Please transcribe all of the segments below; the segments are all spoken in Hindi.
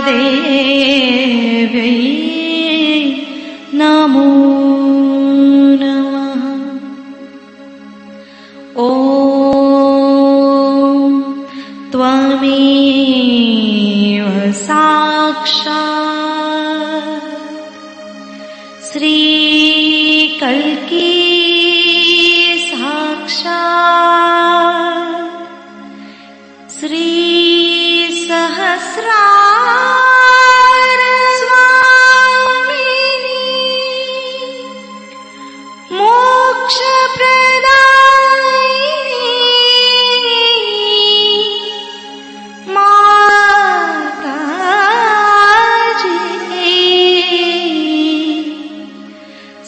देव्यै नमो नमः। ॐ त्वमेव साक्षात् श्रीकल्की साक्षात् श्रीसहस्रार स्वामिनी मोक्षप्रदायिनी माताजी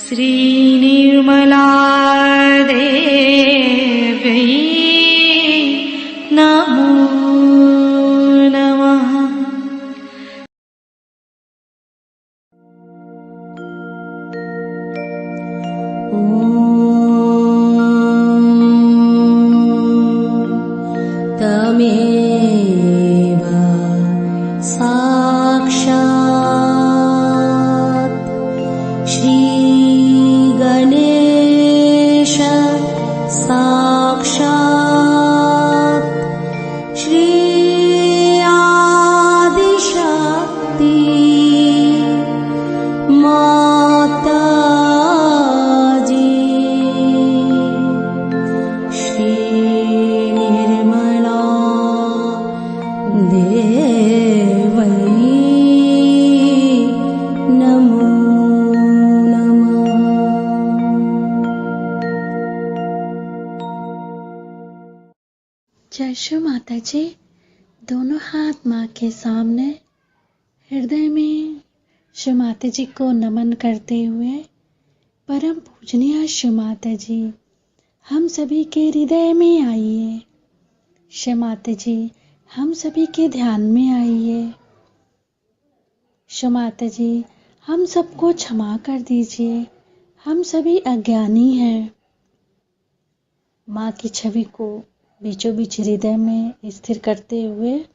श्रीनिर्मला देव्यै नमो नमः। तमेव साक्षात् श्रीगणेश साक्षात् श्री आदिशक्ति माताजी श्री निर्मला देवै नमो नमः। जय श्री माता जी। दोनों हाथ माँ के सामने हृदय में श्री माता जी को नमन करते हुए, परम पूजनीय श्री माता जी हम सभी के हृदय में आइए। श्री माता जी हम सभी के ध्यान में आइए। श्री माता जी हम सबको क्षमा कर दीजिए, हम सभी अज्ञानी हैं। माँ की छवि को बीचों बीच हृदय में स्थिर करते हुए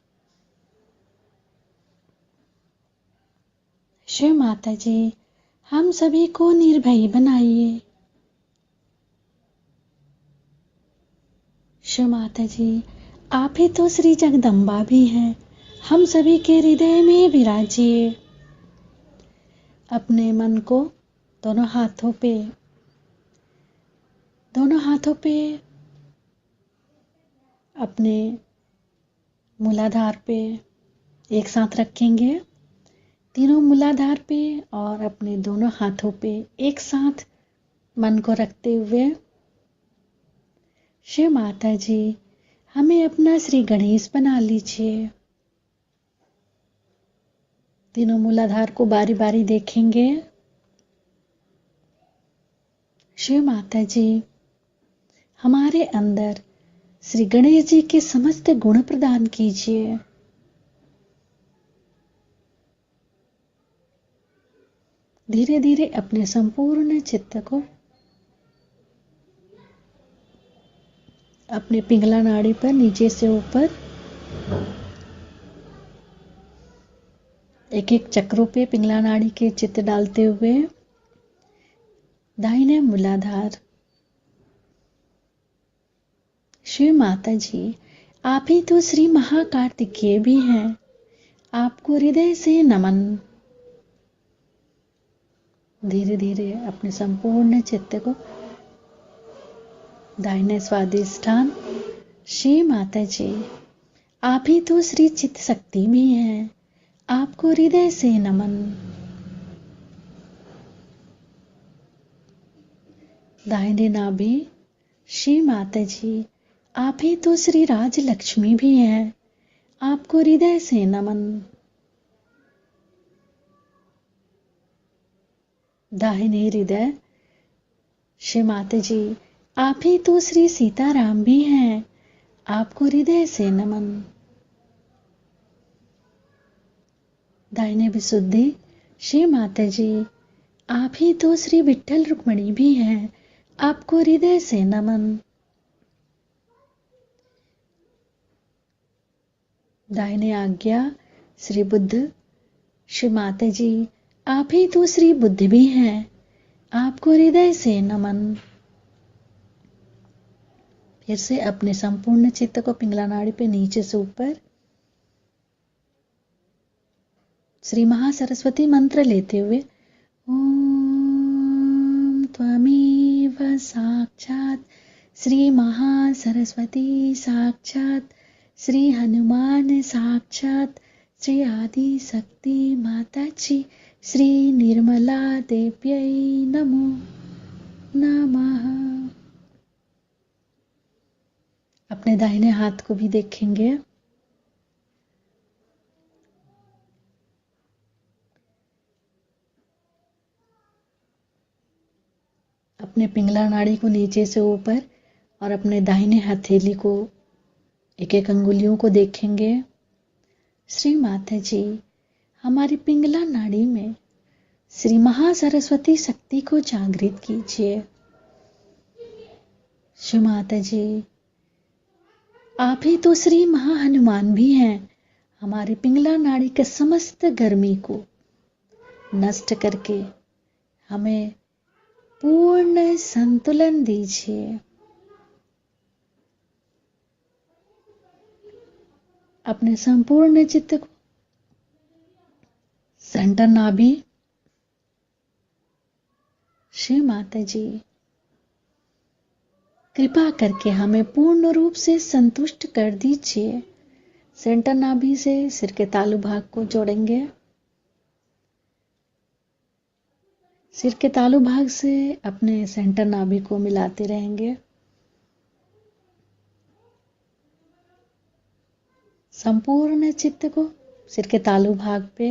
श्री माता जी हम सभी को निर्भय बनाइए। श्री माता जी आप ही तो श्री जगदम्बा भी हैं, हम सभी के हृदय में विराजिए। अपने मन को दोनों हाथों पे अपने मूलाधार पे एक साथ रखेंगे, तीनों मूलाधार पे और अपने दोनों हाथों पे एक साथ मन को रखते हुए श्री माता जी हमें अपना श्री गणेश बना लीजिए। तीनों मूलाधार को बारी बारी देखेंगे। श्री माता जी हमारे अंदर श्री गणेश जी के समस्त गुण प्रदान कीजिए। धीरे धीरे अपने संपूर्ण चित्त को अपने पिंगला नाड़ी पर नीचे से ऊपर एक एक चक्रों पे पिंगला नाड़ी के चित्त डालते हुए दाहिने मूलाधार। श्री माता जी आप ही तो श्री महाकार्तिकेय भी हैं, आपको हृदय से नमन। धीरे धीरे अपने संपूर्ण चित्त को दाहिने स्वादिष्ठान। श्री माता जी आप ही तो श्री चित्त शक्ति भी हैं, आपको हृदय से नमन। दाहिने नाभि। श्री माता जी आप ही तो श्री राज लक्ष्मी भी हैं, आपको हृदय से नमन। दाहिने हृदय। श्री माता जी आप ही तो श्री सीताराम भी हैं, आपको हृदय से नमन। दाहिने विशुद्धि। श्री माता जी आप ही तो श्री विठ्ठल रुक्मणी भी हैं, आपको हृदय से नमन। दाहिने आज्ञा। श्री बुद्ध श्री माता जी, आप ही दूसरी बुद्धि भी हैं, आपको हृदय से नमन। फिर से अपने संपूर्ण चित्त को पिंगला नाड़ी पे नीचे से ऊपर श्री महासरस्वती मंत्र लेते हुए ओम त्वमेव साक्षात् श्री महासरस्वती साक्षात् श्री हनुमान साक्षात् श्री आदि शक्ति माता जी श्री निर्मला देव्यै नमो नमः। अपने दाहिने हाथ को भी देखेंगे। अपने पिंगला नाड़ी को नीचे से ऊपर और अपने दाहिने हथेली को एक एक अंगुलियों को देखेंगे। श्री माता जी, हमारी पिंगला नाड़ी में श्री महासरस्वती शक्ति को जागृत कीजिए। श्री माता जी, आप ही तो श्री महाहनुमान भी हैं। हमारी पिंगला नाड़ी के समस्त गर्मी को नष्ट करके हमें पूर्ण संतुलन दीजिए। अपने संपूर्ण चित्त को सेंटर नाभि। श्री माता जी, कृपा करके हमें पूर्ण रूप से संतुष्ट कर दीजिए। सेंटर नाभि से सिर के तालू भाग को जोड़ेंगे। सिर के तालू भाग से अपने सेंटर नाभि को मिलाते रहेंगे। संपूर्ण चित्त को सिर के तालू भाग पे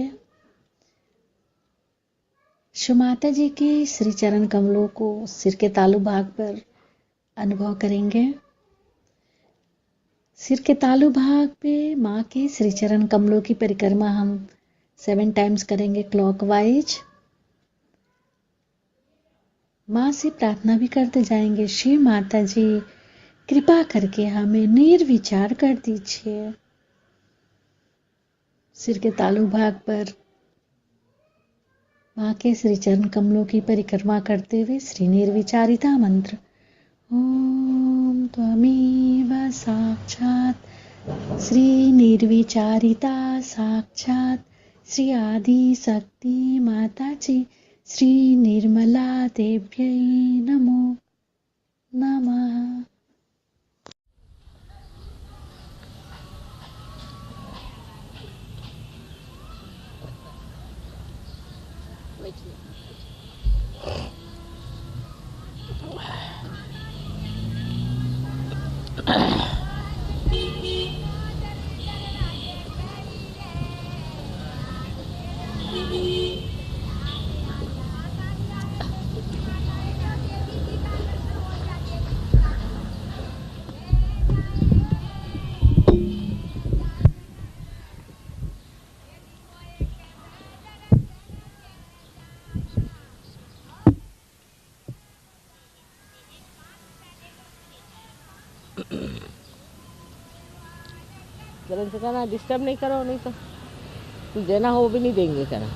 श्री माता जी के श्री चरण कमलों को सिर के तालू भाग पर अनुभव करेंगे। सिर के तालू भाग पे माँ के श्री चरण कमलों की परिक्रमा हम 7 टाइम्स करेंगे क्लॉकवाइज। माँ से प्रार्थना भी करते जाएंगे, श्री माता जी कृपा करके हमें निर्विचार कर दीजिए। सिर के तालू भाग पर माँ के श्री चरण कमलों की परिक्रमा करते हुए श्री निर्विचारिता मंत्र ओम त्वमेव साक्षात् श्री निर्विचारिता साक्षात् श्री आदि शक्ति माता जी श्री निर्मला देव्यै नमो नमः। जलन से कहना डिस्टर्ब नहीं करो, नहीं तो कुछ देना हो वो भी नहीं देंगे। कहना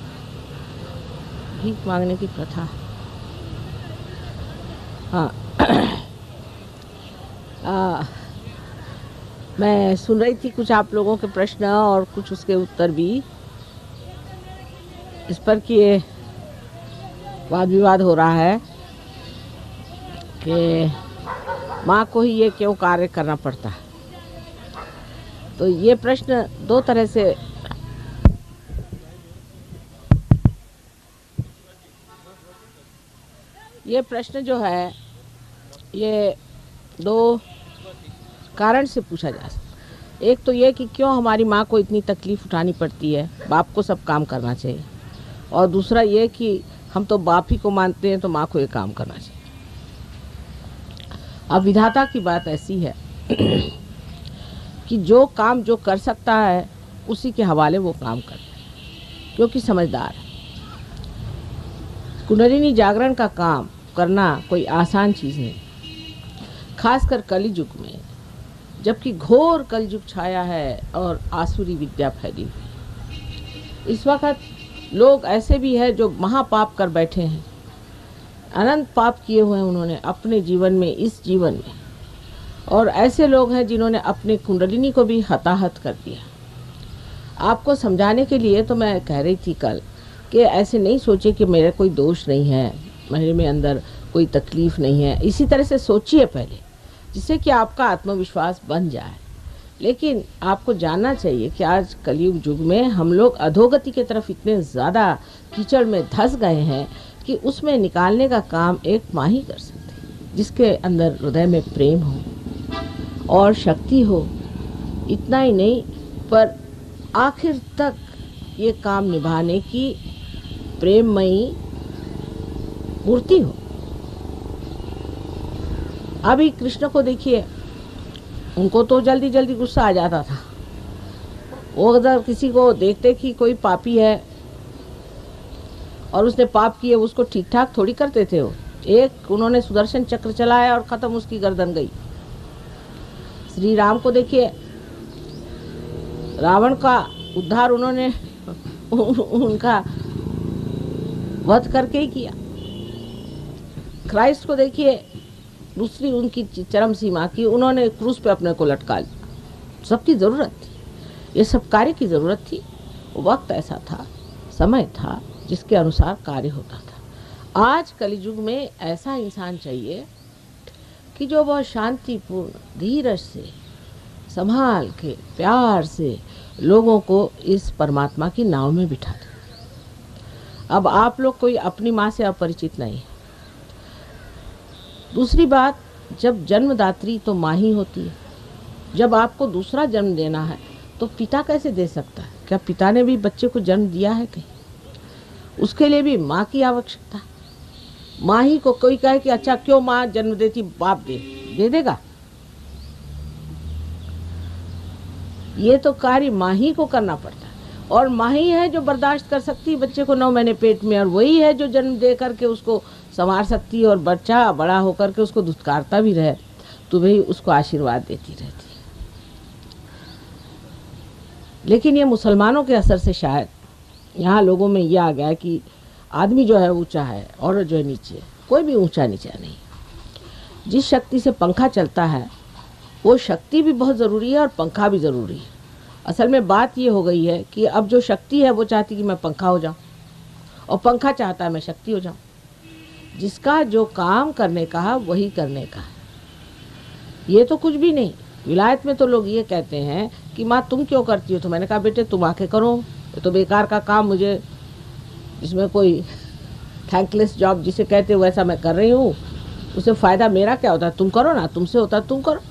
भीख मांगने की प्रथा। हाँ मैं सुन रही थी कुछ आप लोगों के प्रश्न और कुछ उसके उत्तर भी। इस पर कि ये वाद विवाद हो रहा है कि माँ को ही ये क्यों कार्य करना पड़ता है। तो ये प्रश्न दो तरह से ये प्रश्न जो है ये दो कारण से पूछा जा सकता। एक तो ये कि क्यों हमारी माँ को इतनी तकलीफ उठानी पड़ती है, बाप को सब काम करना चाहिए। और दूसरा ये कि हम तो बाप ही को मानते हैं तो माँ को ये काम करना चाहिए। अब विधाता की बात ऐसी है कि जो काम जो कर सकता है उसी के हवाले वो काम करता है, क्योंकि समझदार है। कुंडलिनी जागरण का काम करना कोई आसान चीज़ नहीं, खासकर कलियुग में, जबकि घोर कलियुग छाया है और आसुरी विद्या फैली हुई। इस वक्त लोग ऐसे भी हैं जो महापाप कर बैठे हैं, अनंत पाप किए हुए हैं उन्होंने अपने जीवन में, इस जीवन में। और ऐसे लोग हैं जिन्होंने अपने कुंडलिनी को भी हताहत कर दिया। आपको समझाने के लिए तो मैं कह रही थी कल कि ऐसे नहीं सोचिए कि मेरा कोई दोष नहीं है, मेरे में अंदर कोई तकलीफ नहीं है। इसी तरह से सोचिए पहले, जिससे कि आपका आत्मविश्वास बन जाए। लेकिन आपको जानना चाहिए कि आज कलयुग युग में हम लोग अधोगति की तरफ इतने ज़्यादा कीचड़ में धंस गए हैं कि उसमें निकालने का काम एक माँ ही कर सकती है, जिसके अंदर हृदय में प्रेम हो और शक्ति हो। इतना ही नहीं, पर आखिर तक ये काम निभाने की प्रेममयी मूर्ति हो। अभी कृष्ण को देखिए, उनको तो जल्दी जल्दी गुस्सा आ जाता था। वो अगर किसी को देखते कि कोई पापी है और उसने पाप किए, उसको ठीक ठाक थोड़ी करते थे। वो एक उन्होंने सुदर्शन चक्र चलाया और खत्म, उसकी गर्दन गई। श्री राम को देखिए, रावण का उद्धार उन्होंने उनका वध करके ही किया। क्राइस्ट को देखिए, दूसरी उनकी चरम सीमा की, उन्होंने क्रूस पे अपने को लटका लिया। सबकी ज़रूरत थी, ये सब कार्य की ज़रूरत थी। वक्त ऐसा था, समय था, जिसके अनुसार कार्य होता था। आज कलियुग में ऐसा इंसान चाहिए कि जो बहुत शांतिपूर्ण, धीरज से, संभाल के, प्यार से लोगों को इस परमात्मा की नाव में बिठा दे। अब आप लोग कोई अपनी माँ से अपरिचित नहीं है। दूसरी बात, जब जन्मदात्री तो माँ ही होती है। जब आपको दूसरा जन्म देना है तो पिता कैसे दे सकता है? क्या पिता ने भी बच्चे को जन्म दिया है कहीं? उसके लिए भी माँ की आवश्यकता है। माँ ही को कोई कहे कि अच्छा क्यों माँ जन्म देती, बाप दे देगा? ये तो कार्य माँ ही को करना पड़ता है। और माँ ही है जो बर्दाश्त कर सकती है बच्चे को 9 महीने पेट में, और वही है जो जन्म दे करके उसको संवार सकती है, और बच्चा बड़ा होकर के उसको दुत्कारता भी रहे तो वही उसको आशीर्वाद देती रहती है। लेकिन ये मुसलमानों के असर से शायद यहाँ लोगों में ये आ गया है कि आदमी जो है ऊंचा है, औरत जो है नीचे है। कोई भी ऊंचा नीचा नहीं। जिस शक्ति से पंखा चलता है वो शक्ति भी बहुत ज़रूरी है और पंखा भी ज़रूरी है। असल में बात ये हो गई है कि अब जो शक्ति है वो चाहती कि मैं पंखा हो जाऊं, और पंखा चाहता है मैं शक्ति हो जाऊं। जिसका जो काम करने का है वही करने का है। ये तो कुछ भी नहीं। विलायत में तो लोग ये कहते हैं कि माँ तुम क्यों करती हो? तो मैंने कहा बेटे तुम आके करो, ये तो बेकार का काम, मुझे इसमें कोई थैंकलेस जॉब जिसे कहते हो वैसा मैं कर रही हूँ, उससे फ़ायदा मेरा क्या होता है? तुम करो ना, तुमसे होता तुम करो।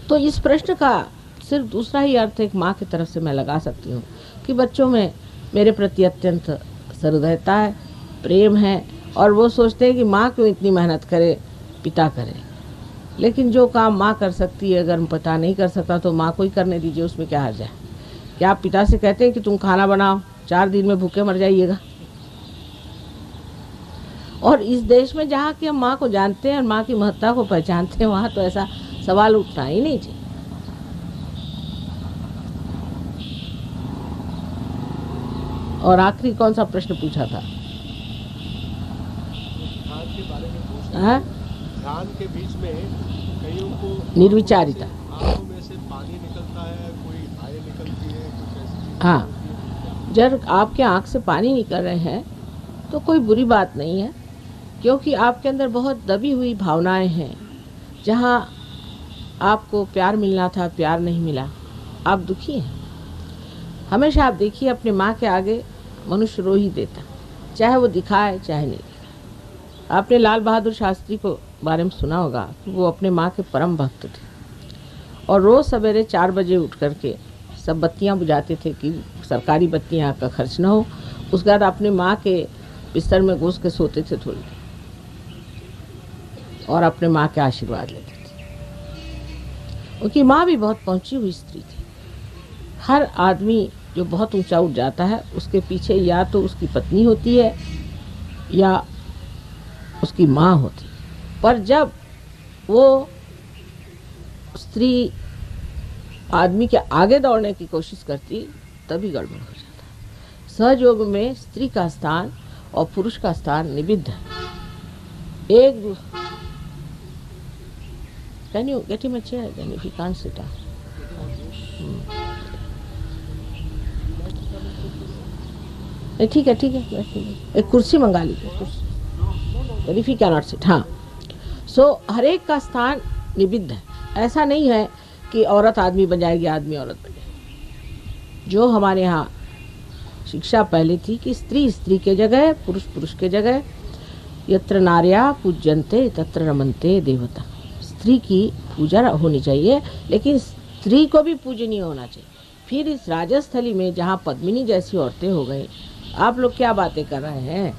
तो इस प्रश्न का सिर्फ दूसरा ही अर्थ एक माँ की तरफ से मैं लगा सकती हूँ कि बच्चों में मेरे प्रति अत्यंत सहृदयता है, प्रेम है, और वो सोचते हैं कि माँ क्यों इतनी मेहनत करे, पिता करे। लेकिन जो काम माँ कर सकती है अगर पिता नहीं कर सकता तो माँ को ही करने दीजिए, उसमें क्या हर्ज है? क्या आप पिता से कहते हैं कि तुम खाना बनाओ, 4 दिन में भूखे मर जाइएगा? और इस देश में जहाँ की हम माँ को जानते हैं और माँ की महत्ता को पहचानते हैं, वहाँ तो ऐसा सवाल उठना ही नहीं चाहिए। और आखिरी कौन सा प्रश्न पूछा था? ध्यान के बीच में कईयों को निर्विचारिता, आंखों में से पानी निकलता है, कोई आय निकलती है, कुछ ऐसी चीजें हाँ, होती हैं। जब आपके आँख से पानी निकल रहे हैं तो कोई बुरी बात नहीं है, क्योंकि आपके अंदर बहुत दबी हुई भावनाएं हैं। जहाँ आपको प्यार मिलना था, प्यार नहीं मिला, आप दुखी हैं। हमेशा आप देखिए अपने माँ के आगे मनुष्य रो ही देता, चाहे वो दिखाए चाहे नहीं दिखाए। आपने लाल बहादुर शास्त्री को बारे में सुना होगा कि वो अपने माँ के परम भक्त थे, और रोज़ सवेरे 4 बजे उठ करके सब बत्तियाँ बुझाते थे कि सरकारी बत्तियाँ का खर्च ना हो। उसके बाद अपने माँ के बिस्तर में घुस के सोते थे थोड़ी देर, और अपने माँ के आशीर्वाद लेते थे। उनकी माँ भी बहुत पहुँची हुई स्त्री थी। हर आदमी जो बहुत ऊंचा उठ जाता है उसके पीछे या तो उसकी पत्नी होती है या उसकी माँ होती है। पर जब वो स्त्री आदमी के आगे दौड़ने की कोशिश करती तभी गड़बड़ हो जाता। सहयोग में स्त्री का स्थान और पुरुष का स्थान निबिद्ध है। एक Can you get him a chair then if he can't sit down? ठीक है एक कुर्सी मंगा लीजिए कुर्सी if he cannot sit। हाँ, सो हर एक का स्थान निबिद्ध है। ऐसा नहीं है कि औरत आदमी बन जाएगी, आदमी औरत बन जाएगी। जो हमारे यहाँ शिक्षा पहले थी कि स्त्री स्त्री के जगह, पुरुष पुरुष के जगह, यत्र नार्या पूज्यन्ते तत्र रमन्ते देवता। स्त्री की पूजा होनी चाहिए, लेकिन स्त्री को भी पूजनीय होना चाहिए। फिर इस राजस्थली में जहाँ पद्मिनी जैसी औरतें हो गई, आप लोग क्या बातें कर रहे हैं?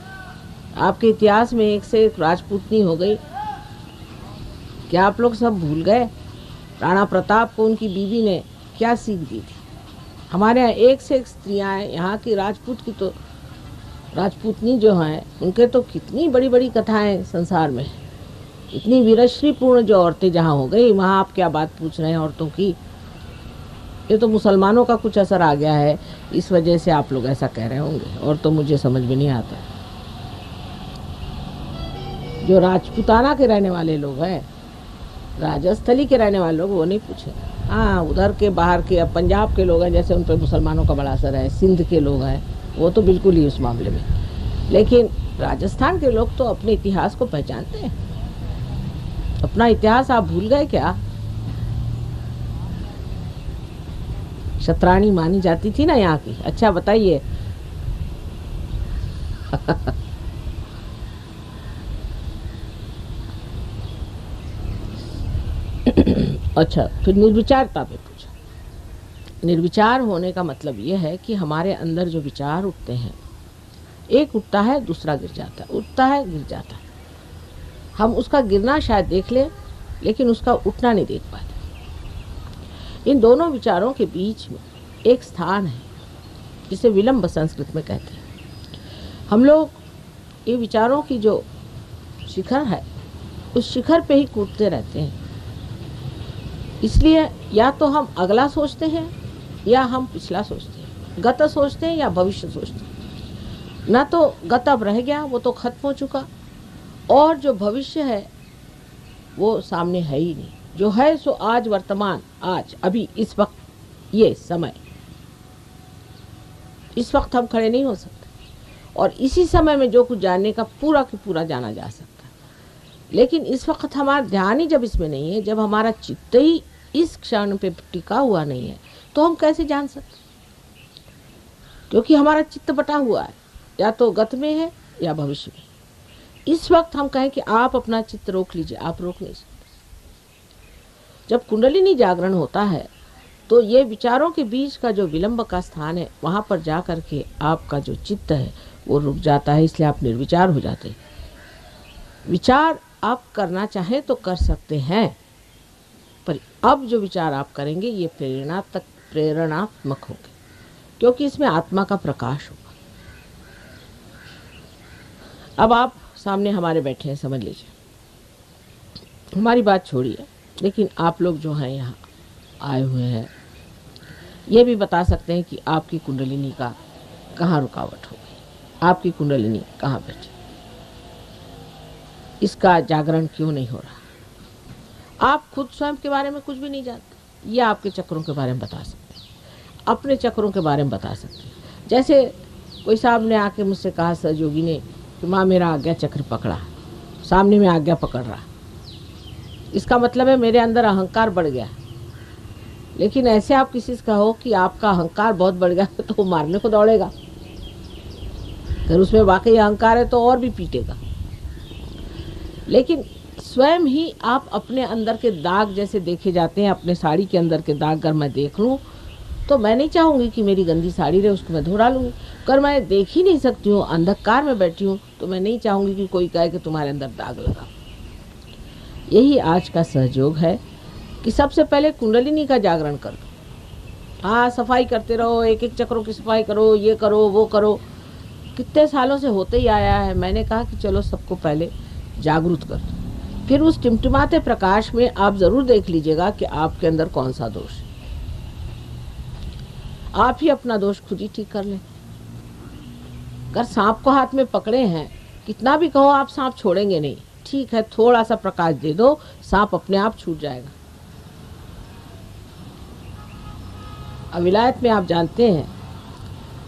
आपके इतिहास में एक से एक राजपूतनी हो गई, क्या आप लोग सब भूल गए? राणा प्रताप को उनकी बीवी ने क्या सीख दी थी? हमारे यहाँ एक से एक स्त्रियाँ हैं। यहाँ की राजपूत की तो राजपूतनी जो हैं, उनके तो कितनी बड़ी बड़ी कथाएं संसार में। इतनी वीरश्रीपूर्ण जो औरतें जहाँ हो गई, वहाँ आप क्या बात पूछ रहे हैं औरतों की? ये तो मुसलमानों का कुछ असर आ गया है, इस वजह से आप लोग ऐसा कह रहे होंगे, और तो मुझे समझ में नहीं आता। जो राजपूताना के रहने वाले लोग हैं, राजस्थली के रहने वाले लोग, वो नहीं पूछे। हाँ, उधर के बाहर के, अब पंजाब के लोग हैं, जैसे उन पर मुसलमानों का बड़ा असर है, सिंध के लोग हैं, वो तो बिल्कुल ही उस मामले में। लेकिन राजस्थान के लोग तो अपने इतिहास को पहचानते हैं। अपना इतिहास आप भूल गए क्या? शतरानी मानी जाती थी ना यहाँ की। अच्छा बताइए। अच्छा, फिर निर्विचारता पे पूछा। निर्विचार होने का मतलब ये है कि हमारे अंदर जो विचार उठते हैं, एक उठता है दूसरा गिर जाता है, उठता है गिर जाता है। हम उसका गिरना शायद देख लें, लेकिन उसका उठना नहीं देख पाते। इन दोनों विचारों के बीच में एक स्थान है जिसे विलंब संस्कृत में कहते हैं। हम लोग ये विचारों की जो शिखर है, उस शिखर पे ही कूदते रहते हैं। इसलिए या तो हम अगला सोचते हैं या हम पिछला सोचते हैं, गत सोचते हैं या भविष्य सोचते हैं। ना तो गत अब रह गया, वो तो खत्म हो चुका, और जो भविष्य है वो सामने है ही नहीं। जो है सो आज, वर्तमान, आज, अभी, इस वक्त, ये समय। इस वक्त हम खड़े नहीं हो सकते, और इसी समय में जो कुछ जानने का पूरा की पूरा जाना जा सकता है। लेकिन इस वक्त हमारा ध्यान ही जब इसमें नहीं है, जब हमारा चित्त ही इस क्षण पे टिका हुआ नहीं है, तो हम कैसे जान सकते? क्योंकि हमारा चित्त बटा हुआ है, या तो गत में है या भविष्य में। इस वक्त हम कहें कि आप अपना चित्त रोक लीजिए, आप रोक नहीं सकते। जब कुंडलिनी जागरण होता है, तो ये विचारों के बीच का जो विलंब का स्थान है, वहाँ पर जा कर के आपका जो चित्त है वो रुक जाता है, इसलिए आप निर्विचार हो जाते हैं। विचार आप करना चाहें तो कर सकते हैं, पर अब जो विचार आप करेंगे ये प्रेरणात्मक होंगे, क्योंकि इसमें आत्मा का प्रकाश होगा। अब आप सामने हमारे बैठे हैं, समझ लीजिए, हमारी बात छोड़िए, लेकिन आप लोग जो हैं यहाँ आए हुए हैं, ये भी बता सकते हैं कि आपकी कुंडलिनी का कहाँ रुकावट हो गई, आपकी कुंडलिनी कहाँ बैठी, इसका जागरण क्यों नहीं हो रहा। आप खुद स्वयं के बारे में कुछ भी नहीं जानते, ये आपके चक्रों के बारे में बता सकते हैं, अपने चक्रों के बारे में बता सकते हैं। जैसे कोई साहब ने आके मुझसे कहा, सहयोगी ने, कि माँ मेरा आज्ञा चक्र पकड़ा, सामने में आज्ञा पकड़ रहा, इसका मतलब है मेरे अंदर अहंकार बढ़ गया। लेकिन ऐसे आप किसी से कहो कि आपका अहंकार बहुत बढ़ गया, तो वो मारने को दौड़ेगा। अगर उसमें वाकई अहंकार है तो और भी पीटेगा। लेकिन स्वयं ही आप अपने अंदर के दाग जैसे देखे जाते हैं, अपने साड़ी के अंदर के दाग अगर मैं देख लूँ तो मैं नहीं चाहूँगी कि मेरी गंदी साड़ी रहे, उसको मैं धो डालूँगी। अगर मैं देख ही नहीं सकती हूँ, अंधकार में बैठी हूँ, तो मैं नहीं चाहूँगी कि कोई कहे कि तुम्हारे अंदर दाग लगा। यही आज का सहयोग है कि सबसे पहले कुंडलिनी का जागरण कर दो। हाँ, सफाई करते रहो, एक एक चक्रों की सफाई करो, ये करो वो करो, कितने सालों से होते ही आया है। मैंने कहा कि चलो सबको पहले जागरूक कर दो, फिर उस टिमटिमाते प्रकाश में आप ज़रूर देख लीजिएगा कि आपके अंदर कौन सा दोष है। आप ही अपना दोष खुद ही ठीक कर लें। अगर सांप को हाथ में पकड़े हैं, कितना भी कहो आप सांप छोड़ेंगे नहीं। ठीक है, थोड़ा सा प्रकाश दे दो, सांप अपने आप छूट जाएगा। अब विलायत में आप जानते हैं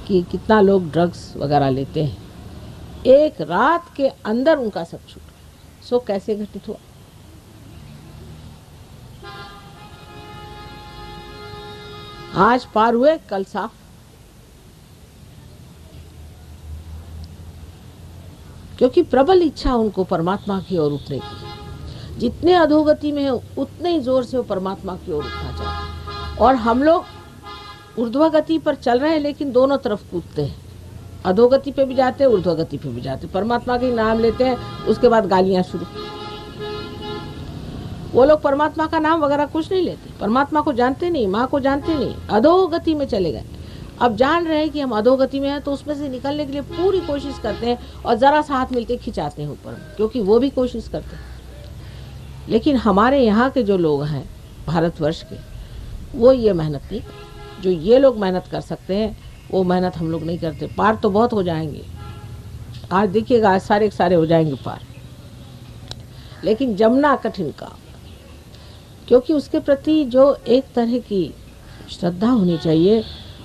कि कितना लोग ड्रग्स वगैरह लेते हैं, एक रात के अंदर उनका सब छूट गया। सो कैसे घटित हुआ? आज पार हुए, कल साफ। क्योंकि प्रबल इच्छा उनको परमात्मा की ओर उठने की। जितने अधोगति में है उतने ही जोर से वो परमात्मा की ओर उठना चाहते हैं। और हम लोग ऊर्ध्वगति पर चल रहे हैं, लेकिन दोनों तरफ कूदते हैं। अधोगति पे भी जाते हैं, ऊर्ध्वगति पे भी जाते हैं। परमात्मा के नाम लेते हैं, उसके बाद गालियां शुरू। वो लोग परमात्मा का नाम वगैरह कुछ नहीं लेते, परमात्मा को जानते नहीं, माँ को जानते नहीं, अधोगति में चले गए। अब जान रहे हैं कि हम अधोगति में हैं, तो उसमें से निकलने के लिए पूरी कोशिश करते हैं और जरा सा हाथ मिलके खिंचाते हैं ऊपर, क्योंकि वो भी कोशिश करते हैं। लेकिन हमारे यहाँ के जो लोग हैं भारतवर्ष के, वो ये मेहनत नहीं, जो ये लोग मेहनत कर सकते हैं वो मेहनत हम लोग नहीं करते। पार तो बहुत हो जाएंगे, आज देखिएगा, आज सारे सारे हो जाएंगे पार, लेकिन जमना कठिन काम। क्योंकि उसके प्रति जो एक तरह की श्रद्धा होनी चाहिए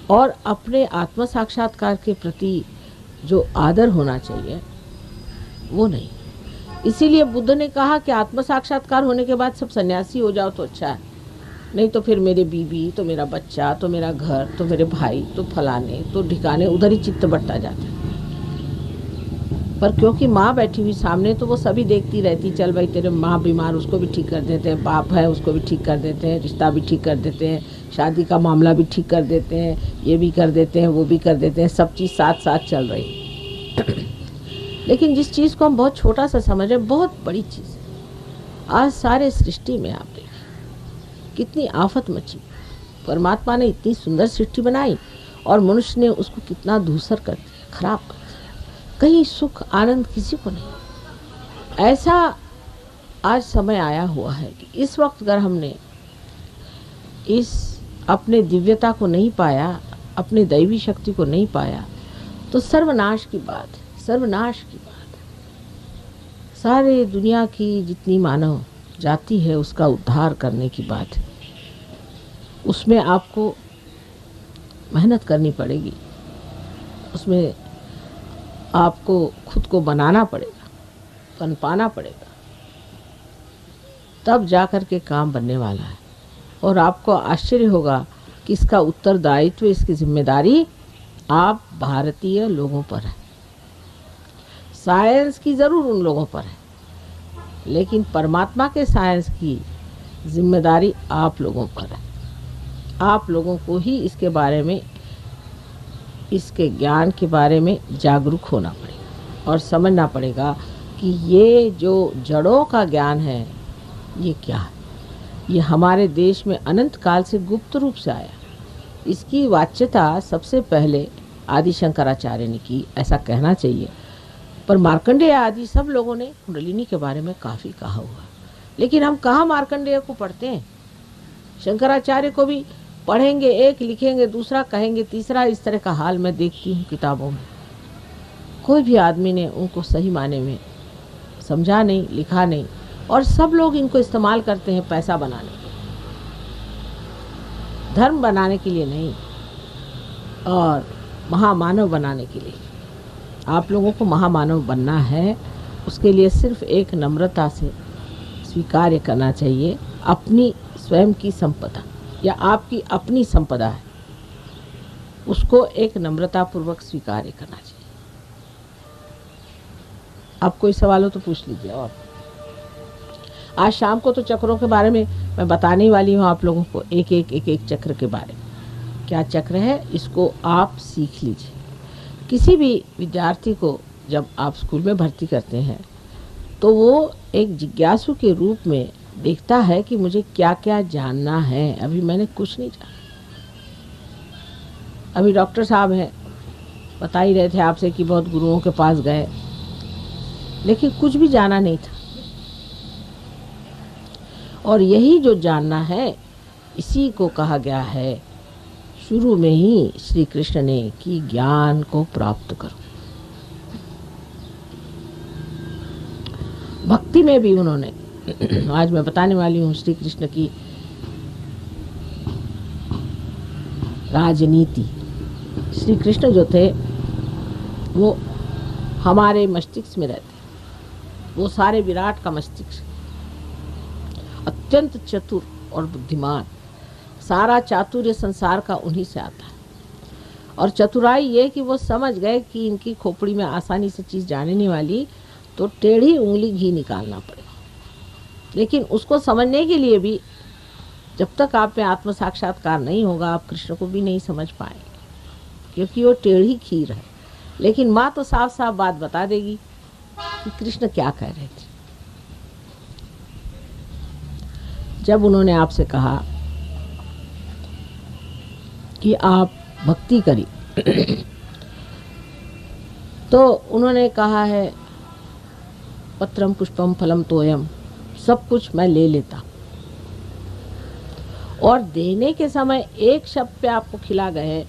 और अपने आत्म साक्षात्कार के प्रति जो आदर होना चाहिए वो नहीं। इसीलिए बुद्ध ने कहा कि आत्म साक्षात्कार होने के बाद सब सन्यासी हो जाओ तो अच्छा है, नहीं तो फिर मेरे बीवी, तो मेरा बच्चा, तो मेरा घर, तो मेरे भाई, तो फलाने, तो ठिकाने, उधर ही चित्त बढ़ता जाता है। पर क्योंकि माँ बैठी हुई सामने, तो वो सभी देखती रहती, चल भाई तेरे माँ बीमार, उसको भी ठीक कर देते हैं, बाप है उसको भी ठीक कर देते हैं, रिश्ता भी ठीक कर देते हैं, शादी का मामला भी ठीक कर देते हैं, ये भी कर देते हैं, वो भी कर देते हैं, सब चीज़ साथ साथ चल रही। लेकिन जिस चीज़ को हम बहुत छोटा सा समझ रहे हैं, बहुत बड़ी चीज़ है। आज सारे सृष्टि में आप देखिए कितनी आफत मची। परमात्मा ने इतनी सुंदर सृष्टि बनाई और मनुष्य ने उसको कितना धूसर कर दिया, खराब कर दिया। कहीं सुख आनंद किसी को नहीं। ऐसा आज समय आया हुआ है कि इस वक्त अगर हमने इस अपने दिव्यता को नहीं पाया, अपने दैवी शक्ति को नहीं पाया, तो सर्वनाश की बात है, सर्वनाश की बात है। सारे दुनिया की जितनी मानव जाति है उसका उद्धार करने की बात है। उसमें आपको मेहनत करनी पड़ेगी, उसमें आपको खुद को बनाना पड़ेगा, पनपाना पड़ेगा, तब जाकर के काम बनने वाला है। और आपको आश्चर्य होगा कि इसका उत्तरदायित्व, इसकी जिम्मेदारी आप भारतीय लोगों पर है। साइंस की ज़रूर उन लोगों पर है, लेकिन परमात्मा के साइंस की जिम्मेदारी आप लोगों पर है। आप लोगों को ही इसके बारे में, इसके ज्ञान के बारे में जागरूक होना पड़ेगा और समझना पड़ेगा कि ये जो जड़ों का ज्ञान है ये क्या है। ये हमारे देश में अनंत काल से गुप्त रूप से आया। इसकी वाच्यता सबसे पहले आदि शंकराचार्य ने की, ऐसा कहना चाहिए। पर मार्कंडेय आदि सब लोगों ने कुंडलिनी के बारे में काफ़ी कहा हुआ, लेकिन हम कहाँ मार्कंडेय को पढ़ते हैं। शंकराचार्य को भी पढ़ेंगे, एक लिखेंगे, दूसरा कहेंगे, तीसरा, इस तरह का हाल मैं देखती हूँ किताबों में। कोई भी आदमी ने उनको सही माने में समझा नहीं, लिखा नहीं, और सब लोग इनको इस्तेमाल करते हैं पैसा बनाने के लिए, धर्म बनाने के लिए नहीं, और महामानव बनाने के लिए। आप लोगों को महामानव बनना है, उसके लिए सिर्फ एक नम्रता से स्वीकार करना चाहिए। अपनी स्वयं की संपदा या आपकी अपनी संपदा है, उसको एक नम्रता पूर्वक स्वीकार करना चाहिए। आप कोई सवाल हो तो पूछ लीजिए। और आज शाम को तो चक्रों के बारे में मैं बताने वाली हूँ आप लोगों को, एक एक चक्र के बारे में। क्या चक्र है इसको आप सीख लीजिए। किसी भी विद्यार्थी को जब आप स्कूल में भर्ती करते हैं तो वो एक जिज्ञासु के रूप में देखता है कि मुझे क्या क्या जानना है। अभी मैंने कुछ नहीं जाना। अभी डॉक्टर साहब हैं, बता ही रहे थे आपसे कि बहुत गुरुओं के पास गए, लेकिन कुछ भी जाना नहीं था। और यही जो जानना है, इसी को कहा गया है शुरू में ही श्री कृष्ण ने कि ज्ञान को प्राप्त करो। भक्ति में भी उन्होंने आज मैं बताने वाली हूँ श्री कृष्ण की राजनीति। श्री कृष्ण जो थे वो हमारे मस्तिष्क में रहते, वो सारे विराट का मस्तिष्क, अत्यंत चतुर और बुद्धिमान। सारा चातुर्य संसार का उन्हीं से आता है। और चतुराई ये कि वो समझ गए कि इनकी खोपड़ी में आसानी से चीज़ जाने नहीं वाली, तो टेढ़ी उंगली घी निकालना पड़ेगा। लेकिन उसको समझने के लिए भी जब तक आप में आत्म साक्षात्कार नहीं होगा, आप कृष्ण को भी नहीं समझ पाएंगे, क्योंकि वो टेढ़ी खीर है। लेकिन माँ तो साफ साफ बात बता देगी कि कृष्ण क्या कह रहे थे। जब उन्होंने आपसे कहा कि आप भक्ति करिए, तो उन्होंने कहा है पत्रम पुष्पम फलम तोयम, सब कुछ मैं ले लेता। और देने के समय एक शब्द पे आपको खिला गए,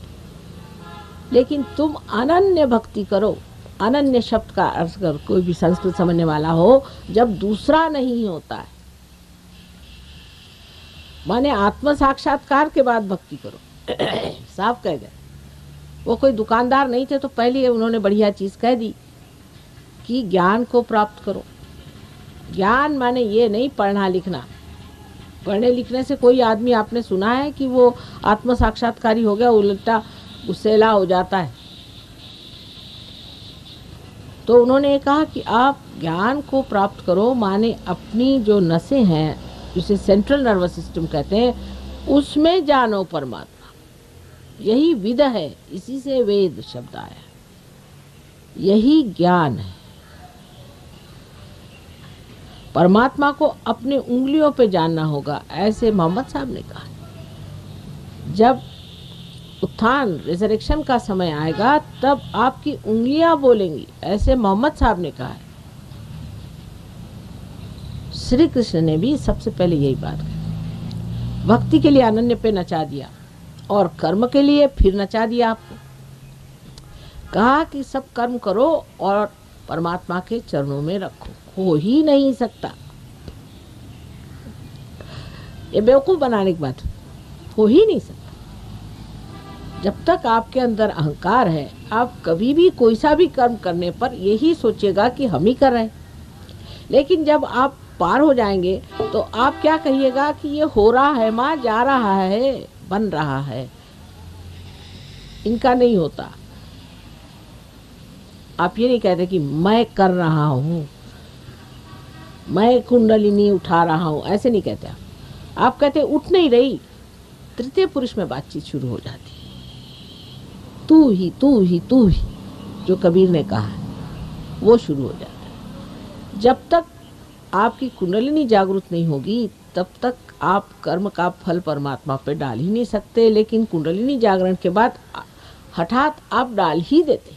लेकिन तुम अनन्य भक्ति करो। अनन्य शब्द का अर्थ कर कोई भी संस्कृत समझने वाला हो, जब दूसरा नहीं होता है, माने आत्म साक्षात्कार के बाद भक्ति करो। साफ कह गए। वो कोई दुकानदार नहीं थे तो पहले उन्होंने बढ़िया चीज कह दी कि ज्ञान को प्राप्त करो। ज्ञान माने ये नहीं पढ़ना लिखना। पढ़ने लिखने से कोई आदमी आपने सुना है कि वो आत्म साक्षात्कारी हो गया, उल्टा गुस्सेला हो जाता है। तो उन्होंने कहा कि आप ज्ञान को प्राप्त करो, माने अपनी जो नसें हैं, जिसे सेंट्रल नर्वस सिस्टम कहते हैं, उसमें जानो परमात्मा। यही विद है, इसी से वेद शब्द आया। यही ज्ञान है। परमात्मा को अपने उंगलियों पे जानना होगा, ऐसे मोहम्मद साहब ने कहा। जब उत्थान रिजरेक्शन का समय आएगा तब आपकी उंगलियां बोलेंगी, ऐसे मोहम्मद साहब ने कहा है। श्री कृष्ण ने भी सबसे पहले यही बात कही। भक्ति के लिए अनन्य पे नचा दिया और कर्म के लिए फिर नचा दिया आपको। कहा कि सब कर्म करो और परमात्मा के चरणों में रखो। हो ही नहीं सकता। ये बेवकूफ बनाने की बात हो ही नहीं सकता। जब तक आपके अंदर अहंकार है, आप कभी भी कोई सा भी कर्म करने पर यही सोचिएगा कि हम ही कर रहे हैं। लेकिन जब आप पार हो जाएंगे तो आप क्या कहिएगा कि ये हो रहा है माँ, जा रहा है, बन रहा है, इनका नहीं होता। आप ये नहीं कहते कि मैं कर रहा हूँ, मैं कुंडलिनी उठा रहा हूँ, ऐसे नहीं कहते आप कहते उठ नहीं रही। तृतीय पुरुष में बातचीत शुरू हो जाती है। तू ही तू ही तू ही, जो कबीर ने कहा है, वो शुरू हो जाता है। जब तक आपकी कुंडलिनी जागृत नहीं होगी तब तक आप कर्म का फल परमात्मा पे डाल ही नहीं सकते। लेकिन कुंडलिनी जागरण के बाद हठात आप डाल ही देते,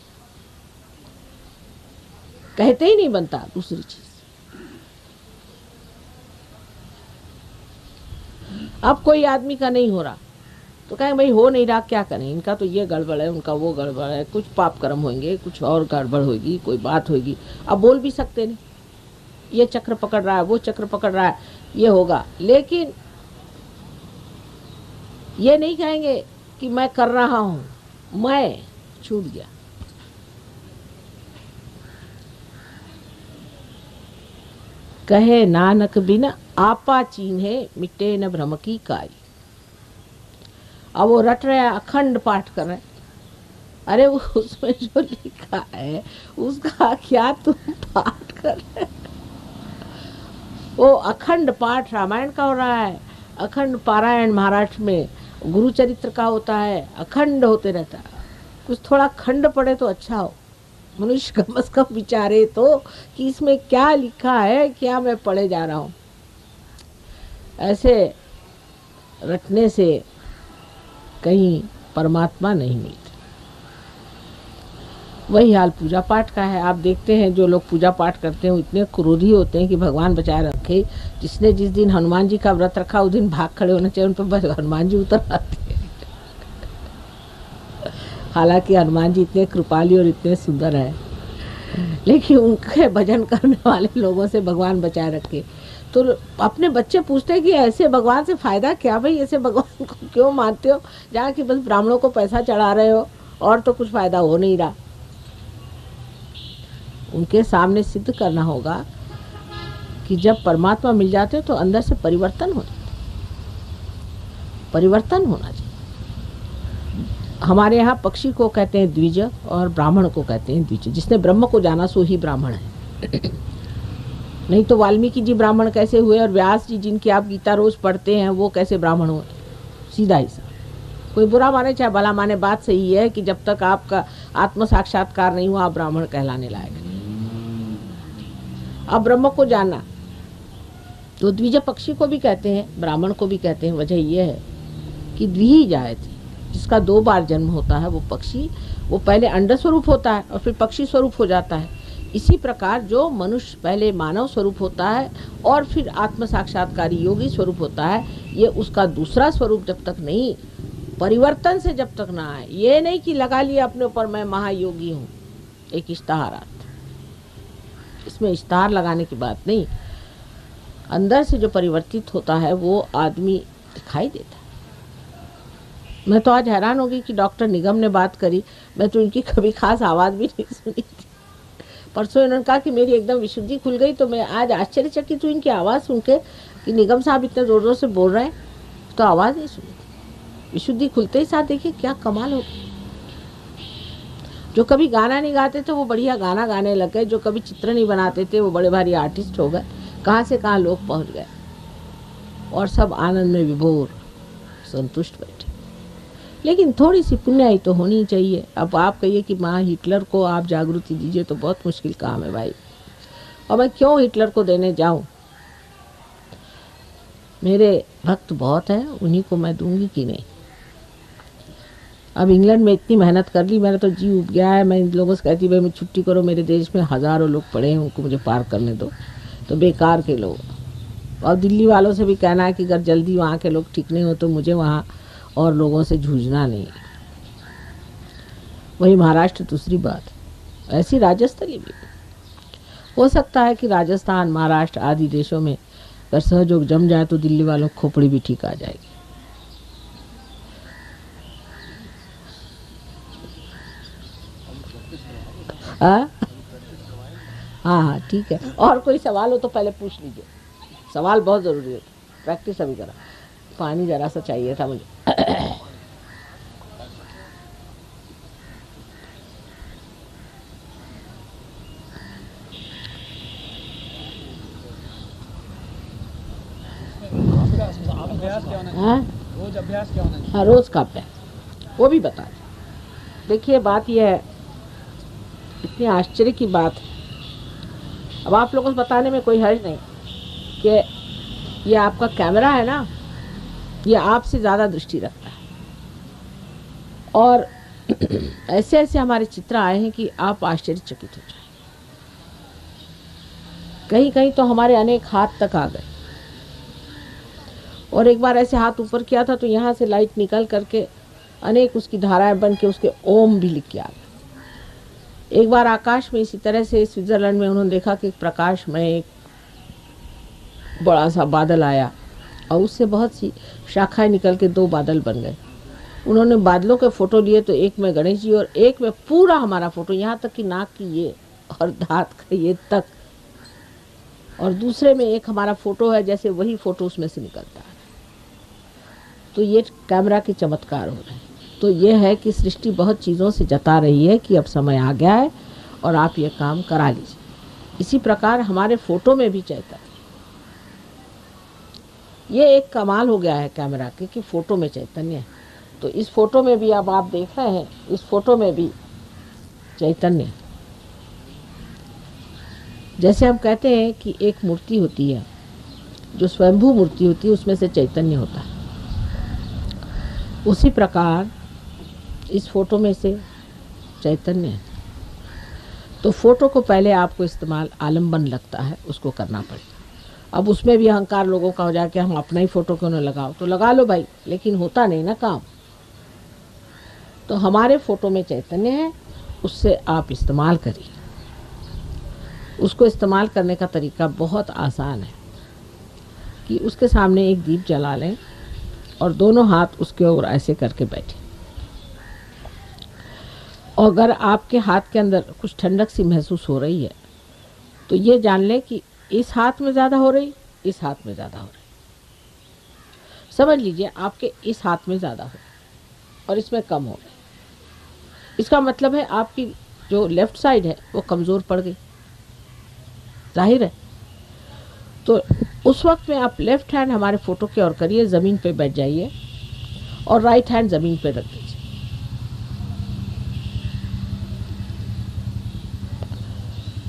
कहते ही नहीं बनता दूसरी चीज। अब कोई आदमी का नहीं हो रहा तो कहें भाई हो नहीं रहा, क्या करें, इनका तो ये गड़बड़ है, उनका वो गड़बड़ है, कुछ पाप कर्म होंगे, कुछ और गड़बड़ होगी, कोई बात होगी। अब बोल भी सकते नहीं, ये चक्र पकड़ रहा है, वो चक्र पकड़ रहा है, ये होगा। लेकिन ये नहीं कहेंगे कि मैं कर रहा हूं, मैं छूट गया। कहे नानक बिन आपा चीन्हे, मिटे न भ्रम की काई। अब वो रट रहे हैं, अखंड पाठ कर रहे हैं। अरे उसमें जो लिखा है उसका क्या तुम पाठ कर रहे हैं? वो अखंड पाठ रामायण का हो रहा है, अखंड पारायण महाराष्ट्र में गुरु चरित्र का होता है, अखंड होते रहता है। कुछ थोड़ा खंड पड़े तो अच्छा हो। मनुष्य कम से कम विचारे तो कि इसमें क्या लिखा है, क्या मैं पढ़े जा रहा हूँ। ऐसे रटने से कहीं परमात्मा नहीं मिलता। वही हाल पूजा पाठ का है। आप देखते हैं जो लोग पूजा पाठ करते हैं इतने क्रोधी होते हैं कि भगवान बचाए रखे। जिसने जिस दिन हनुमान जी का व्रत रखा उस दिन भाग खड़े होना चाहिए, उन पर हनुमान जी उतर आते हैं। हालांकि हनुमान जी इतने कृपाली और इतने सुंदर है, लेकिन उनके भजन करने वाले लोगों से भगवान बचाए रखे। तो अपने बच्चे पूछते हैं कि ऐसे भगवान से फायदा क्या भाई, ऐसे भगवान को क्यों मानते हो जहाँ कि बस ब्राह्मणों को पैसा चढ़ा रहे हो और तो कुछ फायदा हो नहीं रहा। उनके सामने सिद्ध करना होगा कि जब परमात्मा मिल जाते तो अंदर से परिवर्तन हो जाता, परिवर्तन होना चाहिए। हमारे यहाँ पक्षी को कहते हैं द्विज और ब्राह्मण को कहते हैं द्विज। जिसने ब्रह्म को जाना सो ही ब्राह्मण है। नहीं तो वाल्मीकि जी ब्राह्मण कैसे हुए और व्यास जी जिनकी आप गीता रोज पढ़ते हैं वो कैसे ब्राह्मण हुए? सीधा ही सा। कोई बुरा माने चाहे भला माने, बात सही है कि जब तक आपका आत्म साक्षात्कार नहीं हुआ आप ब्राह्मण कहलाने लायक नहीं। अब ब्रह्म को जानना तो द्विज पक्षी को भी कहते हैं, ब्राह्मण को भी कहते हैं। वजह यह है कि द्विज जाए थे, जिसका 2 बार जन्म होता है वो पक्षी, वो पहले अंड स्वरूप होता है और फिर पक्षी स्वरूप हो जाता है। इसी प्रकार जो मनुष्य पहले मानव स्वरूप होता है और फिर आत्म साक्षात्कारी योगी स्वरूप होता है, ये उसका दूसरा स्वरूप जब तक नहीं, परिवर्तन से जब तक ना आए। ये नहीं कि लगा लिया अपने ऊपर मैं महायोगी हूँ, एक इश्तहार, इसमें इश्तहार लगाने की बात नहीं। अंदर से जो परिवर्तित होता है वो आदमी दिखाई देता है। मैं तो आज हैरान हो गई कि डॉक्टर निगम ने बात करी, मैं तो इनकी कभी खास आवाज़ भी नहीं सुनी थी। परसों इन्होंने कहा कि मेरी एकदम विशुद्धि खुल गई, तो मैं आज आश्चर्यचकित हूँ इनकी आवाज़ सुन के कि निगम साहब इतने ज़ोर ज़ोर से बोल रहे हैं, तो आवाज़ नहीं सुनी थी। विशुद्धि खुलते ही साथ देखिए क्या कमाल हो। जो कभी गाना नहीं गाते थे वो बढ़िया गाना गाने लग गए, जो कभी चित्र नहीं बनाते थे वो बड़े भारी आर्टिस्ट हो गए, कहाँ से कहाँ लोग पहुँच गए और सब आनंद में विभोर संतुष्ट बैठे। लेकिन थोड़ी सी पुण्याई तो होनी चाहिए। अब आप कहिए कि माँ हिटलर को आप जागृति दीजिए, तो बहुत मुश्किल काम है भाई। और मैं क्यों हिटलर को देने जाऊं? मेरे भक्त बहुत हैं, उन्हीं को मैं दूंगी कि नहीं। अब इंग्लैंड में इतनी मेहनत कर ली, मेरा तो जी उब गया है। मैं इन लोगों से कहती भाई मैं छुट्टी करो, मेरे देश में हज़ारों लोग पड़े हैं, उनको मुझे पार करने दो। तो बेकार के लोग। और दिल्ली वालों से भी कहना है कि अगर जल्दी वहाँ के लोग ठीक नहीं हो तो मुझे वहाँ और लोगों से जूझना नहीं। वही महाराष्ट्र दूसरी बात, ऐसी राजस्थान भी हो सकता है कि राजस्थान, महाराष्ट्र आदि देशों में अगर सहयोग जम जाए तो दिल्ली वालों को खोपड़ी भी ठीक आ जाएगी। हाँ ठीक है। और कोई सवाल हो तो पहले पूछ लीजिए, सवाल बहुत ज़रूरी है। प्रैक्टिस अभी करा। पानी जरा सा चाहिए था मुझे। रोज अभ्यास क्या होना चाहिए? हाँ, रोज का अभ्यास वो भी बता दें। देखिए बात यह है, इतनी आश्चर्य की बात है। अब आप लोगों को बताने में कोई हर्ज नहीं कि ये आपका कैमरा है ना, ये आपसे ज़्यादा दृष्टि रखता है। और ऐसे ऐसे हमारे चित्र आए हैं कि आप आश्चर्यचकित हो जाए। कहीं कहीं तो हमारे अनेक हाथ तक आ गए। और एक बार ऐसे हाथ ऊपर किया था तो यहाँ से लाइट निकल करके अनेक उसकी धाराएं बन के उसके ओम भी लिख के आ गए। एक बार आकाश में इसी तरह से स्विट्जरलैंड में उन्होंने देखा कि प्रकाश में एक बड़ा सा बादल आया और उससे बहुत सी शाखाएं निकल के 2 बादल बन गए। उन्होंने बादलों के फोटो लिए, तो एक में गणेश जी और एक में पूरा हमारा फोटो, यहाँ तक कि नाक की ये और दांत का ये तक, और दूसरे में एक हमारा फोटो है, जैसे वही फोटो उसमें से निकलता है। तो ये कैमरा के चमत्कार हो रहे हैं। तो ये है कि सृष्टि बहुत चीज़ों से जता रही है कि अब समय आ गया है और आप ये काम करा लीजिए। इसी प्रकार हमारे फोटो में भी चैतन्य, ये एक कमाल हो गया है कैमरा के कि फोटो में चैतन्य है। तो इस फोटो में भी अब आप देख रहे हैं, इस फोटो में भी चैतन्य। जैसे हम कहते हैं कि एक मूर्ति होती है जो स्वयंभू मूर्ति होती है, उसमें से चैतन्य होता है, उसी प्रकार इस फोटो में से चैतन्य है। तो फोटो को पहले आपको इस्तेमाल आलम्बन लगता है, उसको करना पड़ेगा। अब उसमें भी अहंकार लोगों का हो जाए कि हम अपना ही फोटो क्यों न लगाओ, तो लगा लो भाई, लेकिन होता नहीं ना काम। तो हमारे फोटो में चैतन्य है, उससे आप इस्तेमाल करिए। उसको इस्तेमाल करने का तरीका बहुत आसान है कि उसके सामने एक दीप जला लें और दोनों हाथ उसके ओर ऐसे करके बैठे। और अगर आपके हाथ के अंदर कुछ ठंडक सी महसूस हो रही है तो ये जान लें कि इस हाथ में ज़्यादा हो रही, इस हाथ में ज़्यादा हो रही। समझ लीजिए आपके इस हाथ में ज़्यादा हो और इसमें कम हो रही। इसका मतलब है आपकी जो लेफ्ट साइड है वो कमज़ोर पड़ गई, जाहिर है। तो उस वक्त में आप लेफ्ट हैंड हमारे फोटो की ओर करिए, ज़मीन पे बैठ जाइए और राइट हैंड ज़मीन पे रख दीजिए।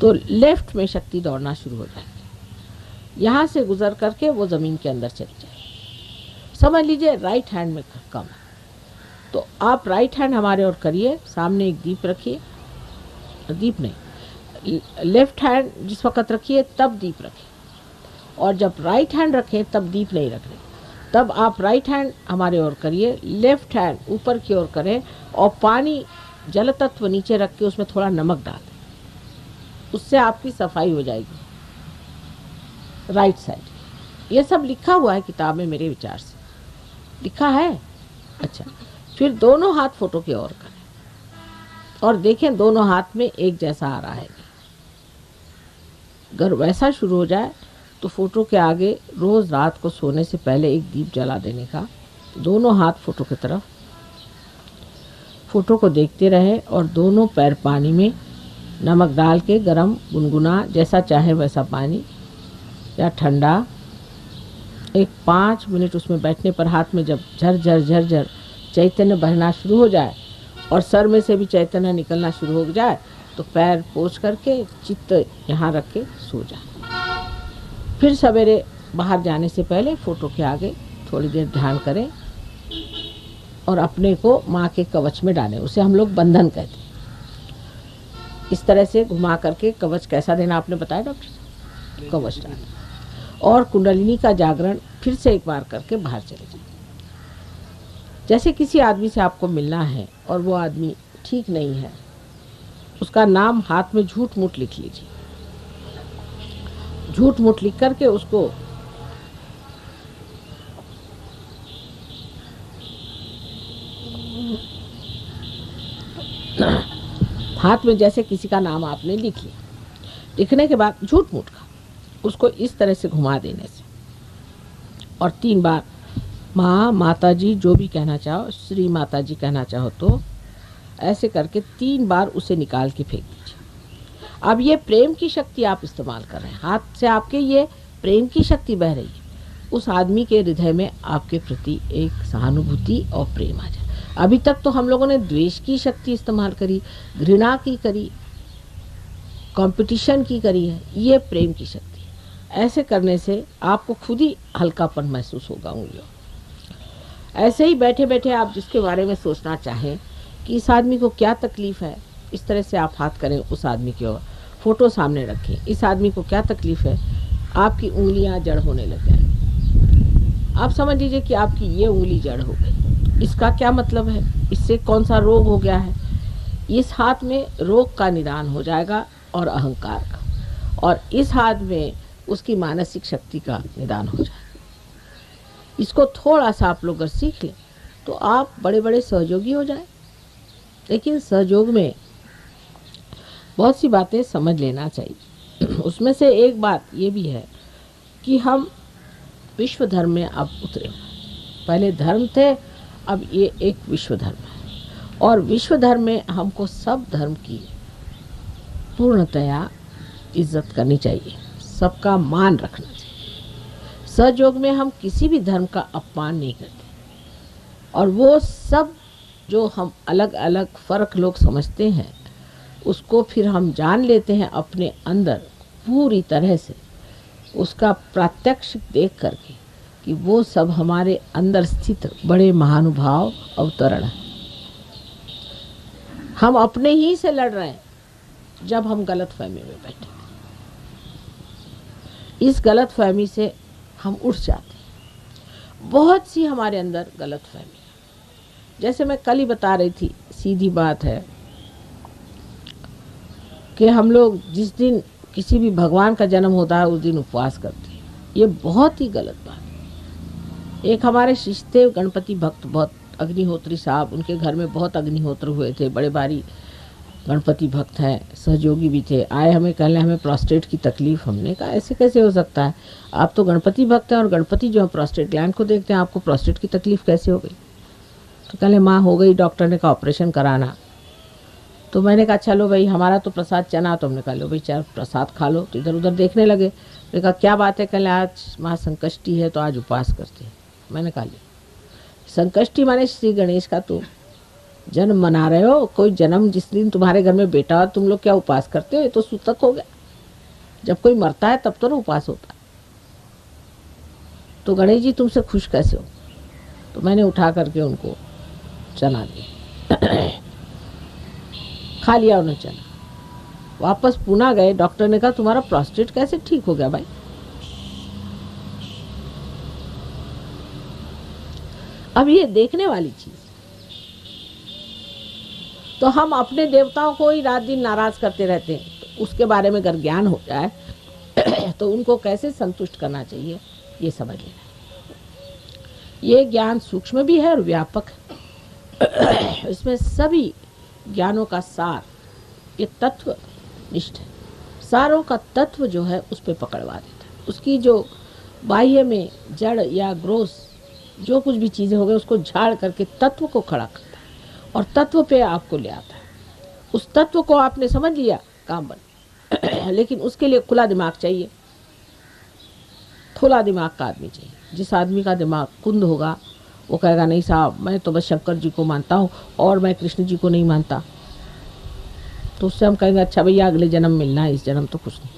तो लेफ्ट में शक्ति दौड़ना शुरू हो जाएगी, यहाँ से गुजर करके वो ज़मीन के अंदर चली जाएगी। समझ लीजिए राइट हैंड में कम है, तो आप राइट हैंड हमारे ओर करिए, सामने एक दीप रखिए, दीप नहीं, लेफ्ट हैंड जिस वक्त रखिए तब दीप रखिए, और जब राइट हैंड रखें तब दीप नहीं रखने। तब आप राइट हैंड हमारे ओर करिए, लेफ्ट हैंड ऊपर की ओर करें और पानी जल तत्व नीचे रख के उसमें थोड़ा नमक डाल दें, उससे आपकी सफाई हो जाएगी राइट साइड। ये सब लिखा हुआ है किताब में, मेरे विचार से लिखा है। अच्छा, फिर दोनों हाथ फोटो की ओर करें और देखें दोनों हाथ में एक जैसा आ रहा है। अगर वैसा शुरू हो जाए तो फोटो के आगे रोज़ रात को सोने से पहले एक दीप जला देने का, दोनों हाथ फोटो की तरफ, फोटो को देखते रहे और दोनों पैर पानी में नमक डाल के गरम गुनगुना जैसा चाहे वैसा पानी या ठंडा, एक 5 मिनट उसमें बैठने पर हाथ में जब झरझर झरझर चैतन्य बहना शुरू हो जाए और सर में से भी चैतन्य निकलना शुरू हो जाए तो पैर पोंछ करके चित्त यहाँ रख के सो जाए। फिर सवेरे बाहर जाने से पहले फ़ोटो के आगे थोड़ी देर ध्यान करें और अपने को माँ के कवच में डालें, उसे हम लोग बंधन कहते हैं। इस तरह से घुमा करके कवच कैसा देना आपने बताया डॉक्टर साहब, कवच डालें और कुंडलिनी का जागरण फिर से एक बार करके बाहर चले जाएं। जैसे किसी आदमी से आपको मिलना है और वो आदमी ठीक नहीं है, उसका नाम हाथ में झूठ मूठ लिख लीजिए, झूठ मूठ लिख करके उसको हाथ में जैसे किसी का नाम आपने लिख लिया, लिखने के बाद झूठ मूठ का उसको इस तरह से घुमा देने से और 3 बार माँ, माता जी, जो भी कहना चाहो, श्री माता जी कहना चाहो तो ऐसे करके 3 बार उसे निकाल के फेंक दीजिए। अब ये प्रेम की शक्ति आप इस्तेमाल कर रहे हैं, हाथ से आपके ये प्रेम की शक्ति बह रही है, उस आदमी के हृदय में आपके प्रति एक सहानुभूति और प्रेम आ जाए। अभी तक तो हम लोगों ने द्वेष की शक्ति इस्तेमाल करी, घृणा की करी, कंपटीशन की करी है, ये प्रेम की शक्ति है। ऐसे करने से आपको खुद ही हल्कापन महसूस होगा उंगलियों। ऐसे ही बैठे बैठे आप जिसके बारे में सोचना चाहें कि इस आदमी को क्या तकलीफ़ है, इस तरह से आप हाथ करें उस आदमी की ओर, फोटो सामने रखें, इस आदमी को क्या तकलीफ़ है, आपकी उंगलियां जड़ होने लग जाएंगी। आप समझ लीजिए कि आपकी ये उंगली जड़ हो गई। इसका क्या मतलब है, इससे कौन सा रोग हो गया है? इस हाथ में रोग का निदान हो जाएगा और अहंकार का, और इस हाथ में उसकी मानसिक शक्ति का निदान हो जाएगा। इसको थोड़ा सा आप लोग अगर सीख लें तो आप बड़े बड़े सहयोगी हो जाए। लेकिन सहयोग में बहुत सी बातें समझ लेना चाहिए। उसमें से एक बात ये भी है कि हम विश्व धर्म में अब उतरे। पहले धर्म थे, अब ये एक विश्व धर्म है, और विश्व धर्म में हमको सब धर्म की पूर्णतया इज्जत करनी चाहिए, सबका मान रखना चाहिए। सहयोग में हम किसी भी धर्म का अपमान नहीं करते, और वो सब जो हम अलग अलग फ़र्क लोग समझते हैं उसको फिर हम जान लेते हैं अपने अंदर पूरी तरह से, उसका प्रत्यक्ष देख करके कि वो सब हमारे अंदर स्थित बड़े महानुभाव अवतरण हैं। हम अपने ही से लड़ रहे हैं जब हम गलत फहमी में बैठे। इस गलत फहमी से हम उठ जाते हैं। बहुत सी हमारे अंदर गलत फहमी है। जैसे मैं कल ही बता रही थी, सीधी बात है कि हम लोग जिस दिन किसी भी भगवान का जन्म होता है उस दिन उपवास करते हैं। ये बहुत ही गलत बात है। एक हमारे शिष्य थे गणपति भक्त, बहुत अग्निहोत्री साहब, उनके घर में बहुत अग्निहोत्र हुए थे, बड़े भारी गणपति भक्त हैं, सहयोगी भी थे। आए हमें कहने हमें प्रोस्टेट की तकलीफ। हमने कहा ऐसे कैसे हो सकता है, आप तो गणपति भक्त हैं और गणपति जो है प्रोस्टेट ग्लैंड को देखते हैं, आपको प्रोस्टेट की तकलीफ कैसे हो गई? तो कहले माँ हो गई, डॉक्टर ने कहा ऑपरेशन कराना। तो मैंने कहा चलो भाई, हमारा तो प्रसाद चना, तो हमने कहा लो भाई चार प्रसाद खा लो। तो इधर उधर देखने लगे। मैंने कहा क्या बात है? कहले आज महासंकष्टी है तो आज उपवास करते हैं। मैंने कहा ली संकष्टी माने श्री गणेश का तो जन्म मना रहे हो, कोई जन्म जिस दिन तुम्हारे घर में बेटा हो तुम लोग क्या उपवास करते हो? ये तो सूतक हो गया। जब कोई मरता है तब तो ना उपवास होता है। तो गणेश जी तुमसे खुश कैसे हो? तो मैंने उठा करके उनको चना दिया खा लिया उन्होंने चना। वापस पुणे गए, डॉक्टर ने कहा तुम्हारा प्रोस्टेट कैसे ठीक हो गया भाई? अब ये देखने वाली चीज। तो हम अपने देवताओं को ही रात दिन नाराज करते रहते हैं। तो उसके बारे में अगर ज्ञान हो जाए तो उनको कैसे संतुष्ट करना चाहिए ये समझ लेना। ये ज्ञान सूक्ष्म भी है और व्यापक है। इसमें सभी ज्ञानों का सार ये तत्व निष्ठ है। सारों का तत्व जो है उस पर पकड़वा देता है। उसकी जो बाह्य में जड़ या ग्रोस जो कुछ भी चीज़ें हो गई उसको झाड़ करके तत्व को खड़ा करता है और तत्व पे आपको ले आता है। उस तत्व को आपने समझ लिया, काम बन। लेकिन उसके लिए खुला दिमाग चाहिए, खुला दिमाग का आदमी चाहिए। जिस आदमी का दिमाग कुंद होगा वो कहेगा नहीं साहब मैं तो बस शंकर जी को मानता हूँ और मैं कृष्ण जी को नहीं मानता। तो उससे हम कहेंगे अच्छा भैया अगले जन्म मिलना है, इस जन्म तो कुछ नहीं।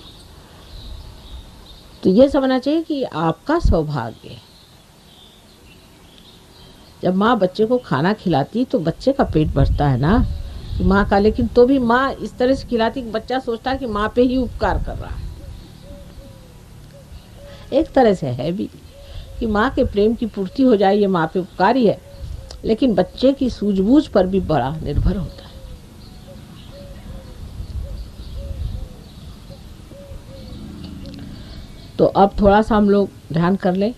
तो ये समझना चाहिए कि आपका सौभाग्य है। जब माँ बच्चे को खाना खिलाती तो बच्चे का पेट भरता है ना माँ का, लेकिन तो भी माँ इस तरह से खिलाती कि बच्चा सोचता है कि माँ पे ही उपकार कर रहा है। एक तरह से है भी कि माँ के प्रेम की पूर्ति हो जाए, ये माँ पे उपकार ही है, लेकिन बच्चे की सूझबूझ पर भी बड़ा निर्भर होता है। तो अब थोड़ा सा हम लोग ध्यान कर लें।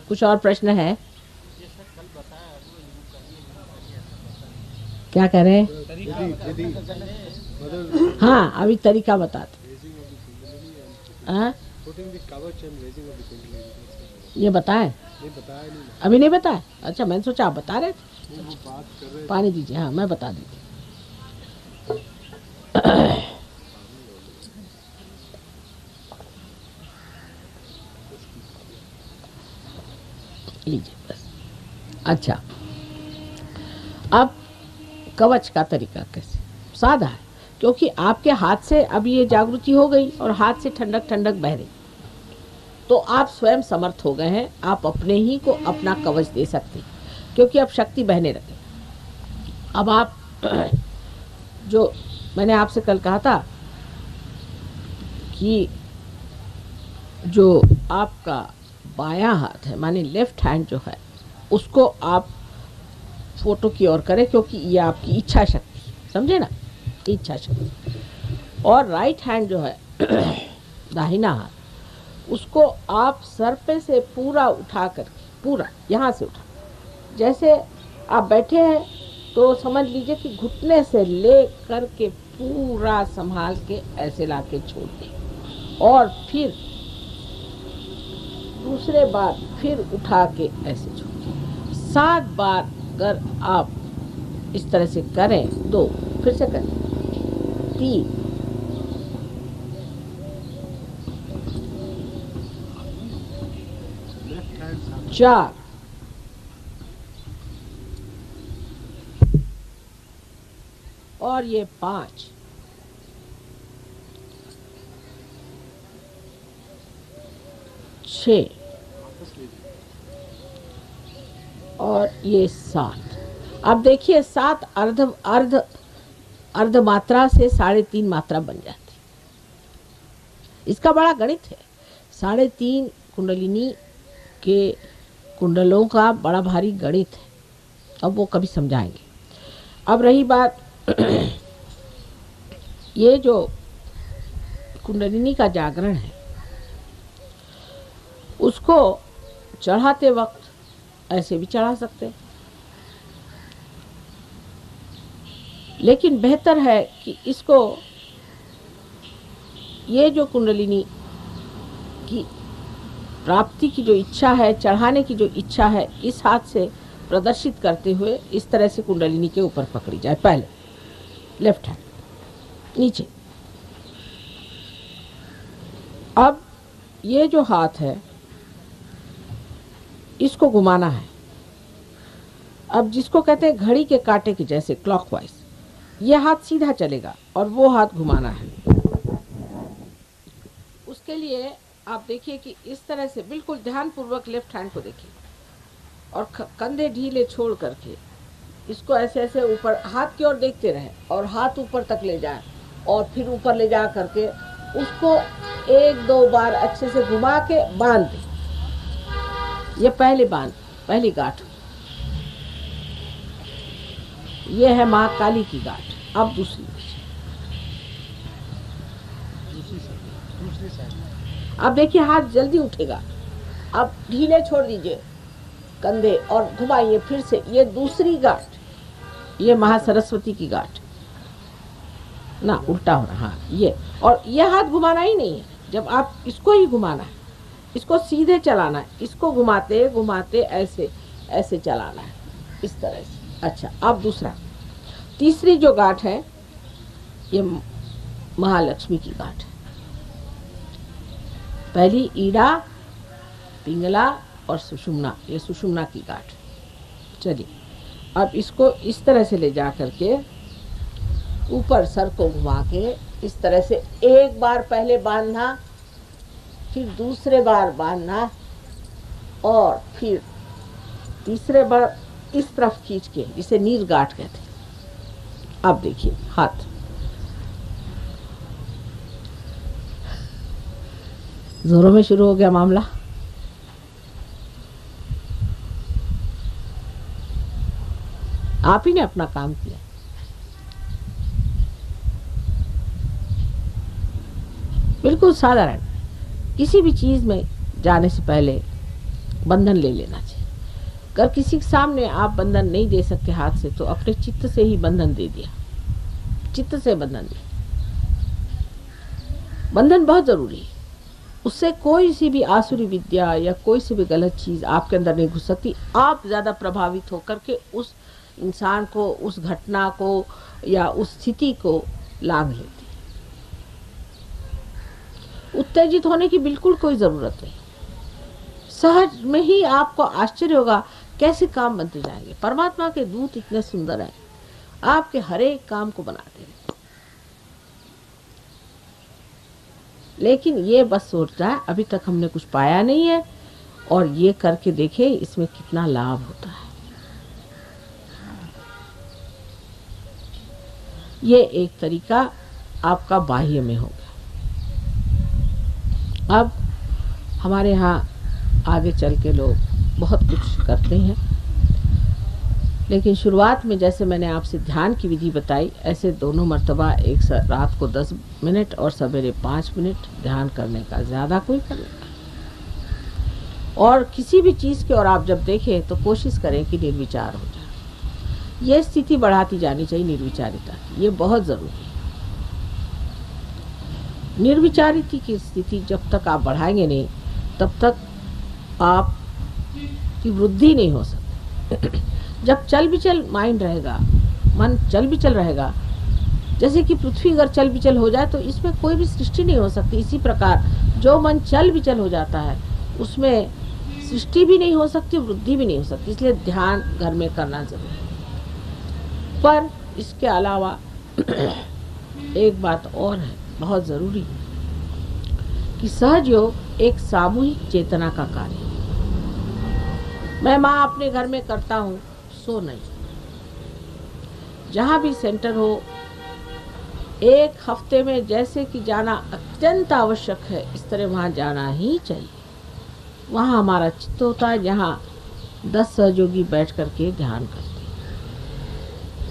कुछ और प्रश्न है? क्या कह रहे हैं? हाँ अभी तरीका बताते। ये बताएं? अभी नहीं बताया? अच्छा मैंने सोचा आप बता रहे थे। पानी दीजिए। हाँ मैं बता दीजिए। लीजिए बस। अच्छा अब कवच का तरीका कैसे? सादा है, क्योंकि आपके हाथ से अब ये जागृति हो गई और हाथ से ठंडक ठंडक बह रही, तो आप स्वयं समर्थ हो गए हैं। आप अपने ही को अपना कवच दे सकते हैं, क्योंकि अब शक्ति बहने लगे। अब आप जो मैंने आपसे कल कहा था कि जो आपका बायां हाथ है माने लेफ्ट हैंड जो है उसको आप फोटो की ओर करें, क्योंकि ये आपकी इच्छा शक्ति, समझे ना, इच्छा शक्ति। और राइट हैंड जो है दाहिना हाथ, उसको आप सर पे से पूरा उठा कर, पूरा यहाँ से उठा, जैसे आप बैठे हैं तो समझ लीजिए कि घुटने से ले कर के पूरा संभाल के ऐसे ला के छोड़ दें और फिर दूसरे बार फिर उठा के ऐसे छोड़ दें। 7 बार अगर आप इस तरह से करें, 2 फिर से करें, 3, 4, और ये 5, 6 और ये 7। अब देखिए 7 अर्ध मात्रा से 3.5 मात्रा बन जाती। इसका बड़ा गणित है। 3.5 कुंडलिनी के कुंडलों का बड़ा भारी गणित है। अब वो कभी समझाएंगे। अब रही बात ये जो कुंडलिनी का जागरण है, उसको चढ़ाते वक्त ऐसे भी चढ़ा सकते हैं, लेकिन बेहतर है कि इसको, ये जो कुंडलिनी की प्राप्ति की जो इच्छा है, चढ़ाने की जो इच्छा है, इस हाथ से प्रदर्शित करते हुए इस तरह से कुंडलिनी के ऊपर पकड़ी जाए। पहले लेफ्ट हैंड नीचे। अब ये जो हाथ है इसको घुमाना है। अब जिसको कहते हैं घड़ी के कांटे के जैसे क्लॉकवाइज, ये हाथ सीधा चलेगा और वो हाथ घुमाना है। उसके लिए आप देखिए कि इस तरह से बिल्कुल ध्यानपूर्वक लेफ्ट हैंड को देखिए और कंधे ढीले छोड़ करके इसको ऐसे ऐसे ऊपर हाथ की ओर देखते रहे और हाथ ऊपर तक ले जाए और फिर ऊपर ले जा करके उसको 1-2 बार अच्छे से घुमा के बांध दे। ये पहली गांठ, ये है माँ काली की गांठ। अब दूसरी साइड। अब देखिए हाथ जल्दी उठेगा। अब ढीले छोड़ दीजिए कंधे और घुमाइए फिर से। ये दूसरी गांठ, ये महासरस्वती की गांठ ना, उल्टा हो रहा। हाँ, ये और ये हाथ घुमाना ही नहीं है, जब आप इसको ही घुमाना है, इसको सीधे चलाना है, इसको घुमाते घुमाते ऐसे ऐसे चलाना है इस तरह से। अच्छा, अब दूसरा, तीसरी जो गांठ है ये महालक्ष्मी की गांठ है। पहली ईड़ा, पिंगला और सुषुम्ना, ये सुषुम्ना की गांठ। चलिए अब इसको इस तरह से ले जा करके ऊपर सर को घुमा के इस तरह से एक बार पहले बांधना, फिर दूसरे बार बांधना और फिर तीसरे बार इस तरफ खींच के, जिसे नील गांठ कहते हैं। अब देखिए हाथ जोरों में शुरू हो गया मामला। आप ही ने अपना काम किया। बिल्कुल साधारण, किसी भी चीज में जाने से पहले बंधन ले लेना चाहिए। अगर किसी के सामने आप बंधन नहीं दे सकते हाथ से, तो अपने चित्त से ही बंधन दे दिया। चित्त से बंधन दिया। बंधन बहुत जरूरी है। उससे कोई सी भी आसुरी विद्या या कोई सी भी गलत चीज आपके अंदर नहीं घुस सकती। आप ज्यादा प्रभावित होकर के उस इंसान को, उस घटना को या उस स्थिति को लांघ लेती। उत्तेजित होने की बिल्कुल कोई जरूरत नहीं। सहज में ही आपको आश्चर्य होगा कैसे काम बनते जाएंगे। परमात्मा के दूत इतने सुंदर हैं, आपके हर एक काम को बनाते हैं। लेकिन ये बस सोचता है अभी तक हमने कुछ पाया नहीं है, और ये करके देखे इसमें कितना लाभ होता है। ये एक तरीका आपका बाह्य में होगा। अब हमारे यहाँ आगे चल के लोग बहुत कुछ करते हैं, लेकिन शुरुआत में जैसे मैंने आपसे ध्यान की विधि बताई, ऐसे दोनों मर्तबा एक रात को 10 मिनट और सवेरे 5 मिनट ध्यान करने का, ज़्यादा कोई करने का। और किसी भी चीज़ की ओर आप जब देखें तो कोशिश करें कि निर्विचार हो जाए। ये स्थिति बढ़ाती जानी चाहिए, निर्विचारिता, ये बहुत ज़रूरी है। निर्विचारिता की स्थिति जब तक आप बढ़ाएंगे नहीं, तब तक आप की वृद्धि नहीं हो सकती। जब चल बिचल माइंड रहेगा, मन चल बिचल रहेगा, जैसे कि पृथ्वी अगर चल बिचल हो जाए तो इसमें कोई भी सृष्टि नहीं हो सकती। इसी प्रकार जो मन चल बिचल हो जाता है उसमें सृष्टि भी नहीं हो सकती, वृद्धि भी नहीं हो सकती। इसलिए ध्यान घर में करना जरूरी है। पर इसके अलावा एक बात और है बहुत जरूरी, कि सहज योग एक सामूहिक चेतना का कार्य है। मैं माँ अपने घर में करता हूँ सो नहीं। जहाँ भी सेंटर हो, एक हफ्ते में जैसे कि जाना अत्यंत आवश्यक है, इस तरह वहाँ जाना ही चाहिए। वहाँ हमारा चित्त होता है, जहाँ 10 सहयोगी बैठ करके ध्यान करते हैं।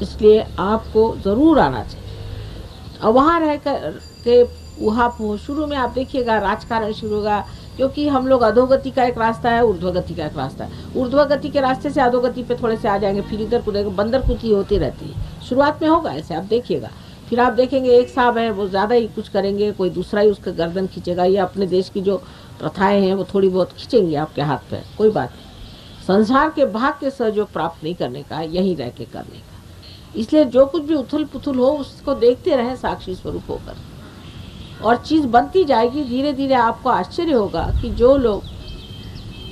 इसलिए आपको ज़रूर आना चाहिए। और वहाँ रह कर के वहाँ शुरू में आप देखिएगा राजकारण शुरू होगा, क्योंकि हम लोग अधोगति का एक रास्ता है, ऊर्ध्वगति का एक रास्ता है। ऊर्ध्वगति के रास्ते से अधोगति पे थोड़े से आ जाएंगे, फिर इधर कूदेंगे, बंदर कुची होती रहती है। शुरुआत में होगा ऐसे, आप देखिएगा। फिर आप देखेंगे एक साहब है वो ज़्यादा ही कुछ करेंगे, कोई दूसरा ही उसका गर्दन खींचेगा। ये अपने देश की जो प्रथाएं हैं वो थोड़ी बहुत खींचेंगे आपके हाथ पे, कोई बात नहीं। संसार के भाग के सहयोग प्राप्त नहीं करने का, यहीं रह के करने का। इसलिए जो कुछ भी उथल पुथल हो उसको देखते रहें साक्षी स्वरूप होकर, और चीज़ बनती जाएगी। धीरे धीरे आपको आश्चर्य होगा कि जो लोग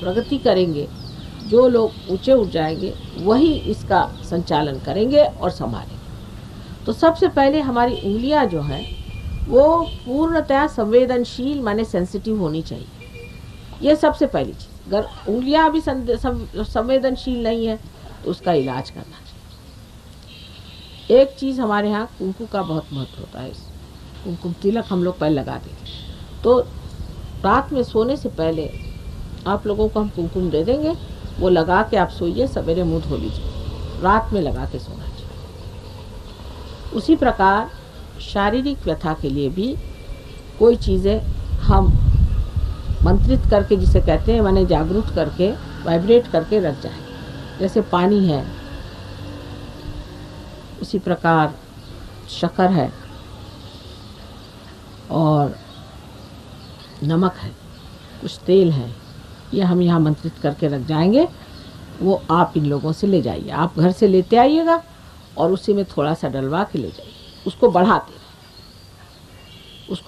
प्रगति करेंगे, जो लोग ऊंचे उठ जाएंगे, वही इसका संचालन करेंगे और संभालेंगे। तो सबसे पहले हमारी उंगलियां जो हैं वो पूर्णतया संवेदनशील माने सेंसिटिव होनी चाहिए। ये सबसे पहली चीज़। अगर उंगलियां भी संवेदनशील नहीं है तो उसका इलाज करना चाहिए। एक चीज़ हमारे यहाँ कुमकुम का बहुत महत्व होता है। कुमकुम तिलक हम लोग पहले लगा देंगे, तो रात में सोने से पहले आप लोगों को हम कुमकुम दे देंगे, वो लगा के आप सोइए, सवेरे मुँह धो लीजिए। रात में लगा के सोना चाहिए। उसी प्रकार शारीरिक व्यथा के लिए भी कोई चीज़ें हम मंत्रित करके, जिसे कहते हैं माने जागरूक करके, वाइब्रेट करके रख जाएं। जैसे पानी है, उसी प्रकार शक्कर है और नमक है, कुछ तेल है, ये हम यहाँ मंत्रित करके रख जाएंगे। वो आप इन लोगों से ले जाइए, आप घर से लेते आइएगा और उसी में थोड़ा सा डलवा के ले जाइए। उसको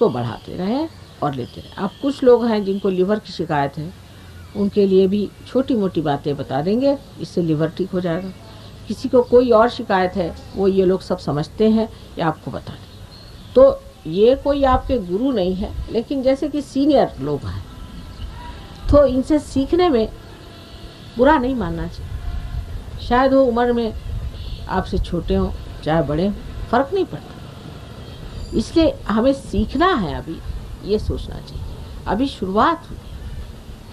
बढ़ाते रहें और लेते रहें। अब कुछ लोग हैं जिनको लिवर की शिकायत है, उनके लिए भी छोटी मोटी बातें बता देंगे, इससे लिवर ठीक हो जाएगा। किसी को कोई और शिकायत है, वो ये लोग सब समझते हैं, ये आपको बता दें। तो ये कोई आपके गुरु नहीं है, लेकिन जैसे कि सीनियर लोग हैं, तो इनसे सीखने में बुरा नहीं मानना चाहिए। शायद वो उम्र में आपसे छोटे हों चाहे बड़े हों, फर्क नहीं पड़ता। इसलिए हमें सीखना है, अभी ये सोचना चाहिए। अभी शुरुआत हुई,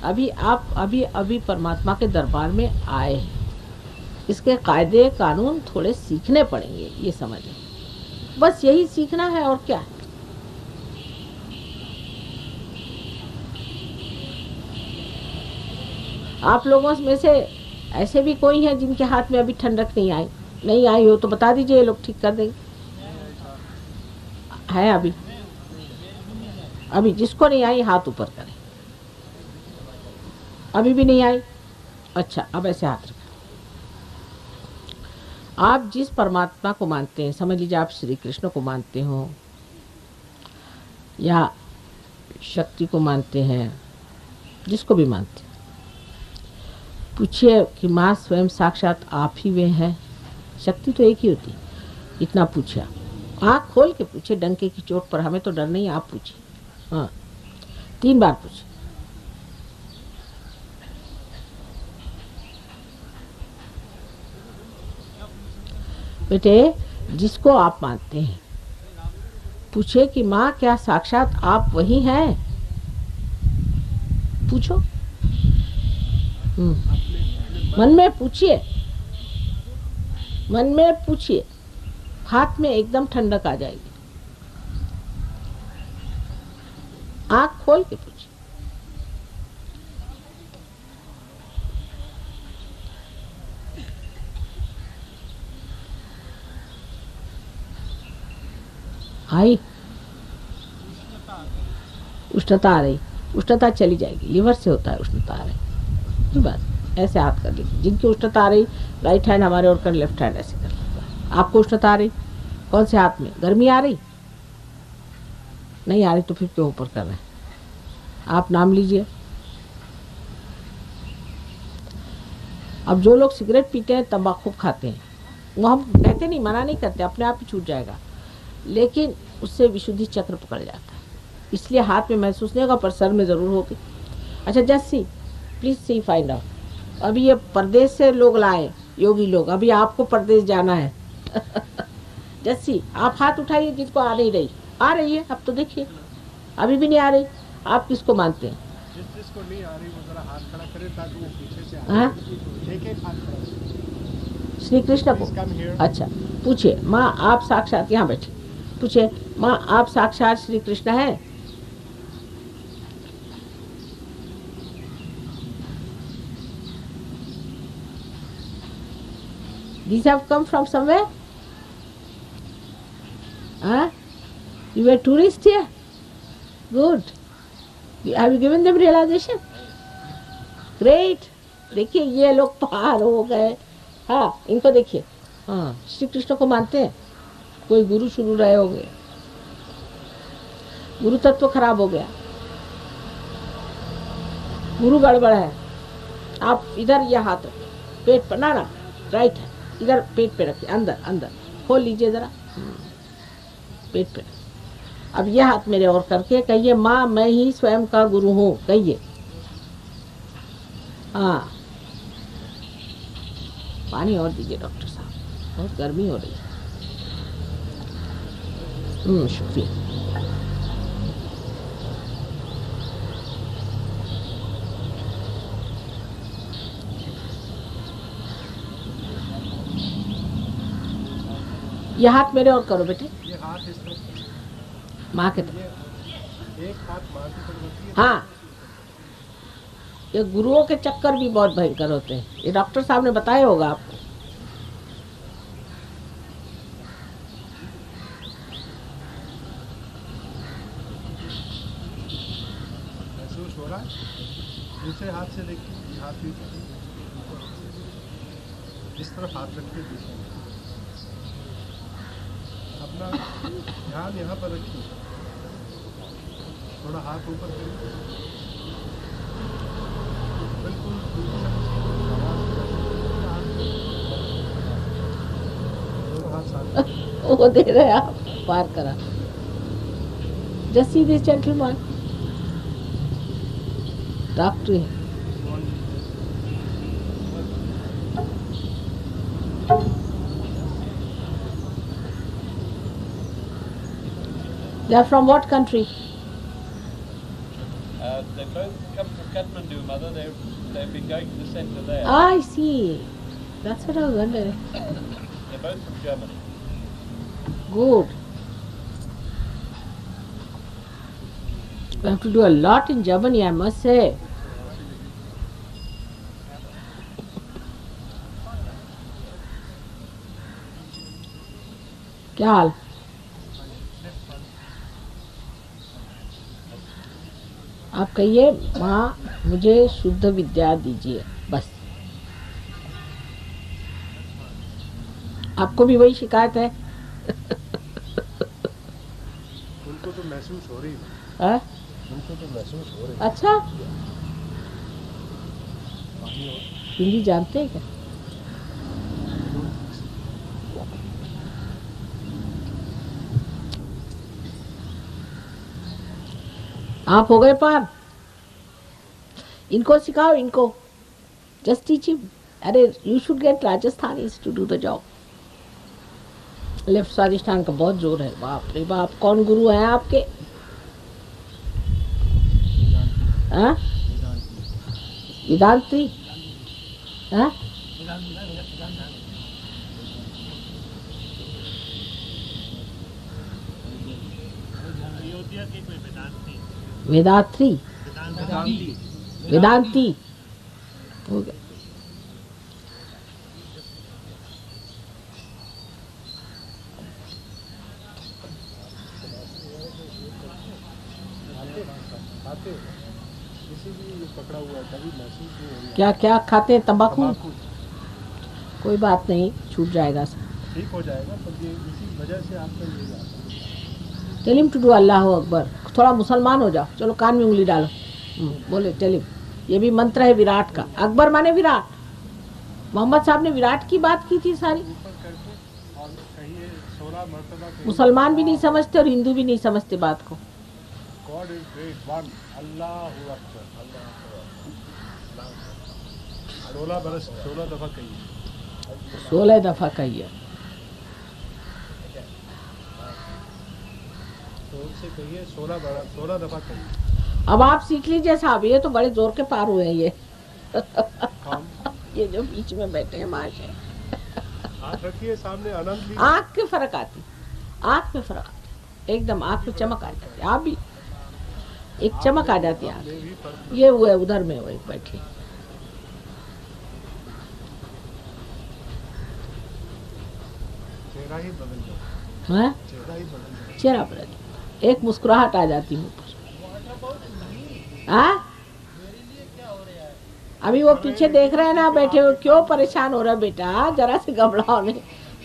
अभी आप अभी परमात्मा के दरबार में आए हैं। इसके कायदे कानून थोड़े सीखने पड़ेंगे, ये समझें। बस यही सीखना है और क्या है। आप लोगों में से ऐसे भी कोई हैं जिनके हाथ में अभी ठंडक नहीं आई हो तो बता दीजिए, ये लोग ठीक कर देंगे। है अभी जिसको नहीं आई हाथ ऊपर करें। अभी भी नहीं आई? अच्छा, अब ऐसे हाथ रखें। आप जिस परमात्मा को मानते हैं, समझ लीजिए आप श्री कृष्ण को मानते हो या शक्ति को मानते हैं, जिसको भी मानते हैं, पूछिए कि माँ स्वयं साक्षात आप ही वे हैं। शक्ति तो एक ही होती है, इतना पूछिए। आँख खोल के पूछिए, डंके की चोट पर। हमें तो डर नहीं, आप पूछिए। हाँ, 3 बार पूछिए। बेटे, जिसको आप मानते हैं, पूछे कि माँ क्या साक्षात आप वही हैं? पूछो, मन में पूछिए, मन में पूछिए, हाथ में एकदम ठंडक आ जाएगी। आँख खोल के पूछिए। आई उष्णता आ रही, उष्णता चली जाएगी, लिवर से होता है उष्णता आ रही। बस ऐसे हाथ कर लीजिए। जिनकी उष्णता आ रही, राइट हैंड हमारे और कर, लेफ्ट हैंड ऐसे कर। आपको उष्णता आ रही, कौन से हाथ में? गर्मी आ रही? नहीं आ रही तो फिर क्यों ऊपर कर रहे हैं? आप नाम लीजिए। अब जो लोग सिगरेट पीते हैं, तंबाकू खाते हैं, वो हम कहते नहीं, मना नहीं करते, अपने आप ही छूट जाएगा, लेकिन उससे विशुद्धि चक्र पकड़ जाता है। इसलिए हाथ में महसूस नहीं होगा, पर सर में जरूर होगी। अच्छा, just see, please see, find out. अभी ये परदेश से लोग लाए, योगी लोग, अभी आपको परदेश जाना है। जैसी आप हाथ उठाइए जिसको आ नहीं रही। आ रही है, अब तो देखिए, अभी भी नहीं आ रही। आप किसको मानते हैं? जिसको नहीं आ रही वो जरा हाथ खड़ा करे ताकि वो पीछे से आ। एक एक हाथ खड़ा। श्री कृष्ण को। Please come here. अच्छा, पूछिए माँ आप साक्षात, यहाँ बैठिए, पूछिए माँ आप साक्षात श्री कृष्ण हैं? These have come from somewhere? Huh? You were tourist here? Good. Have you given them realization? Great. देखिए ये लोग पार हो गए। हाँ, इनको देखिए। हाँ, श्री कृष्ण को मानते हैं। कोई गुरु शुरू रहे होंगे, गुरु तत्व खराब हो गया, गुरु गड़बड़ है। आप इधर ये हाथ रखिए, पेट पर, ना राइट है, इधर पेट पे रखिए, अंदर अंदर खोल लीजिए जरा, पेट पे। अब ये हाथ मेरे और करके कहिए माँ मैं ही स्वयं का गुरु हूँ, कहिए। हाँ, पानी और दीजिए डॉक्टर साहब, बहुत गर्मी हो रही है। शुक्रिया। ये हाथ मेरे और करो बेटे, ये हाथ इस तरफ, माँ के तरफ। एक हाथ माँ की तरफ रखिए। हाँ, ये गुरुओं के चक्कर भी बहुत भयंकर होते हैं, ये डॉक्टर साहब ने बताया होगा आपको। महसूस हो रहा है? दूसरे हाथ से देखिए, हाथ यूं कीजिए, इस तरफ हाथ रखिए, दूसरे अपना ध्यान यहाँ पर रखिए, थोड़ा हाथ ऊपर करिए, बिल्कुल दोनों हाथ साथ। वो दे रहे हैं आप, पार करा। Just see this gentleman. Talk to him. They are from what country? They both come from Kathmandu, Mother. They've been going to the centre there. I see. That's what I was wondering. They're both from Germany. Good. You have to do a lot in Germany, I must say. क्या हाल? आप कहिए माँ मुझे शुद्ध विद्या दीजिए, बस। आपको भी वही शिकायत है? उनको तो महसूस हो रही है। हाँ? उनको तो महसूस हो रही है। अच्छा, हिंदी जानते हैं क्या? आप हो गए पार? इनको सिखाओ, इनको जस्ट टीच हिम। अरे you should get Rajasthanis to do the job. Left स्वादिष्ठान का बहुत जोर है, बाप रे बाप। कौन गुरु हैं आपके? हाँ? वेदांती? हाँ? वेदांती, वेदांती हो गया। खाते किसी भी ये पकड़ा हुआ है, कभी महसूस नहीं हो रही है। क्या क्या खाते हैं? तंबाकू? तंबाकू कोई बात नहीं, छूट जाएगा सब। ठीक हो जाएगा, पर ये इसी वजह से आपका ये आता है। टेल हिम टू डू अल्लाह अकबर। थोड़ा मुसलमान हो जाओ, चलो कान में उंगली डालो, बोले टेल हिम। ये भी मंत्र है विराट का। अकबर माने विराट। मोहम्मद साहब ने विराट की बात की थी सारी। ऊपर करके और कहिए 16 मर्तबा कहिए, मुसलमान भी नहीं समझते और हिंदू भी नहीं समझते बात को। गॉड इज ग्रेट वन, अल्लाहु अकबर, अल्लाह 16 दफा कहिए। 16 दफा कहिए। तो उनसे कहिए 16 दफा कहिए। अब आप सीख लीजिए साहब, ये तो बड़े जोर के पार हुए हैं ये। काम ये जो बीच में बैठे हैं महाशय। हाथ रखिए सामने, आनंद लीजिए। आंख के फर्क आती, आंख में फर्क आती, एकदम आंख में चमक आ जाती। आप भी एक चमक आ जाती है आंख। ये हुए उधर में वही बैठी, चेहरा ही बदल जाए, है चेहरा ही बदल जाए। चेहरा पर एक मुस्कुराहट आ जाती मुंह पर। हाँ अभी वो पीछे देख रहे हैं ना बैठे हुए, क्यों परेशान हो रहा है बेटा, जरा से घबराओ नहीं,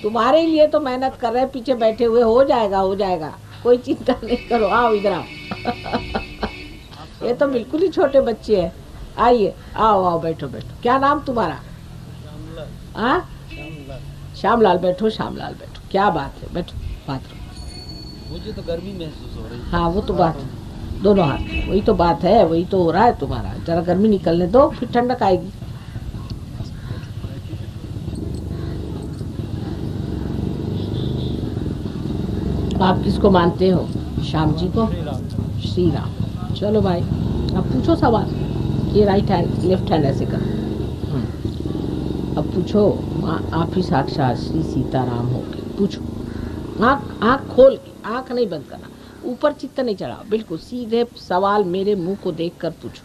तुम्हारे लिए तो मेहनत कर रहे हैं पीछे बैठे हुए, हो जाएगा हो जाएगा, कोई चिंता नहीं करो, आओ इधर आओ। ये तो बिल्कुल ही छोटे बच्चे हैं, आइए आओ आओ बैठो बैठो। क्या नाम तुम्हारा? हाँ श्यामलाल, बैठो श्यामलाल बैठो, क्या बात है, बैठो बात करो। मुझे तो गर्मी महसूस हो रही है। हाँ वो तो बात है, दोनों हाथ, वही तो बात है, वही तो हो रहा है तुम्हारा। जरा गर्मी निकलने दो, फिर ठंडक आएगी। आप किसको मानते हो? श्याम जी को? श्री राम। चलो भाई अब पूछो सवाल। ये राइट हैंड लेफ्ट हैंड ऐसे करो। अब पूछो, आप ही साक्षात श्री सीताराम हो के पूछो। आँख खोल के, आँख नहीं बंद करना, ऊपर चित्त नहीं चढ़ाओ, बिल्कुल सीधे सवाल मेरे मुंह को देखकर पूछो।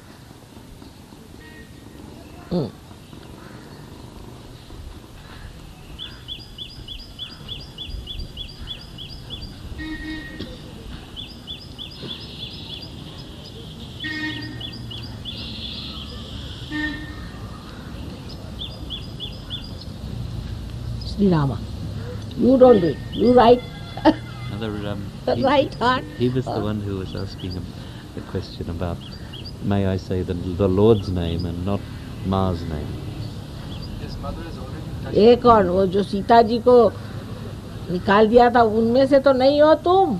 Sri Rama, you don't do it. You write right hand. He was the one who was asking him the question about, may I say the Lord's name and not Ma's name? His mother is already एक और वो जो सीता जी को निकाल दिया था, उनमें से तो नहीं हो तुम।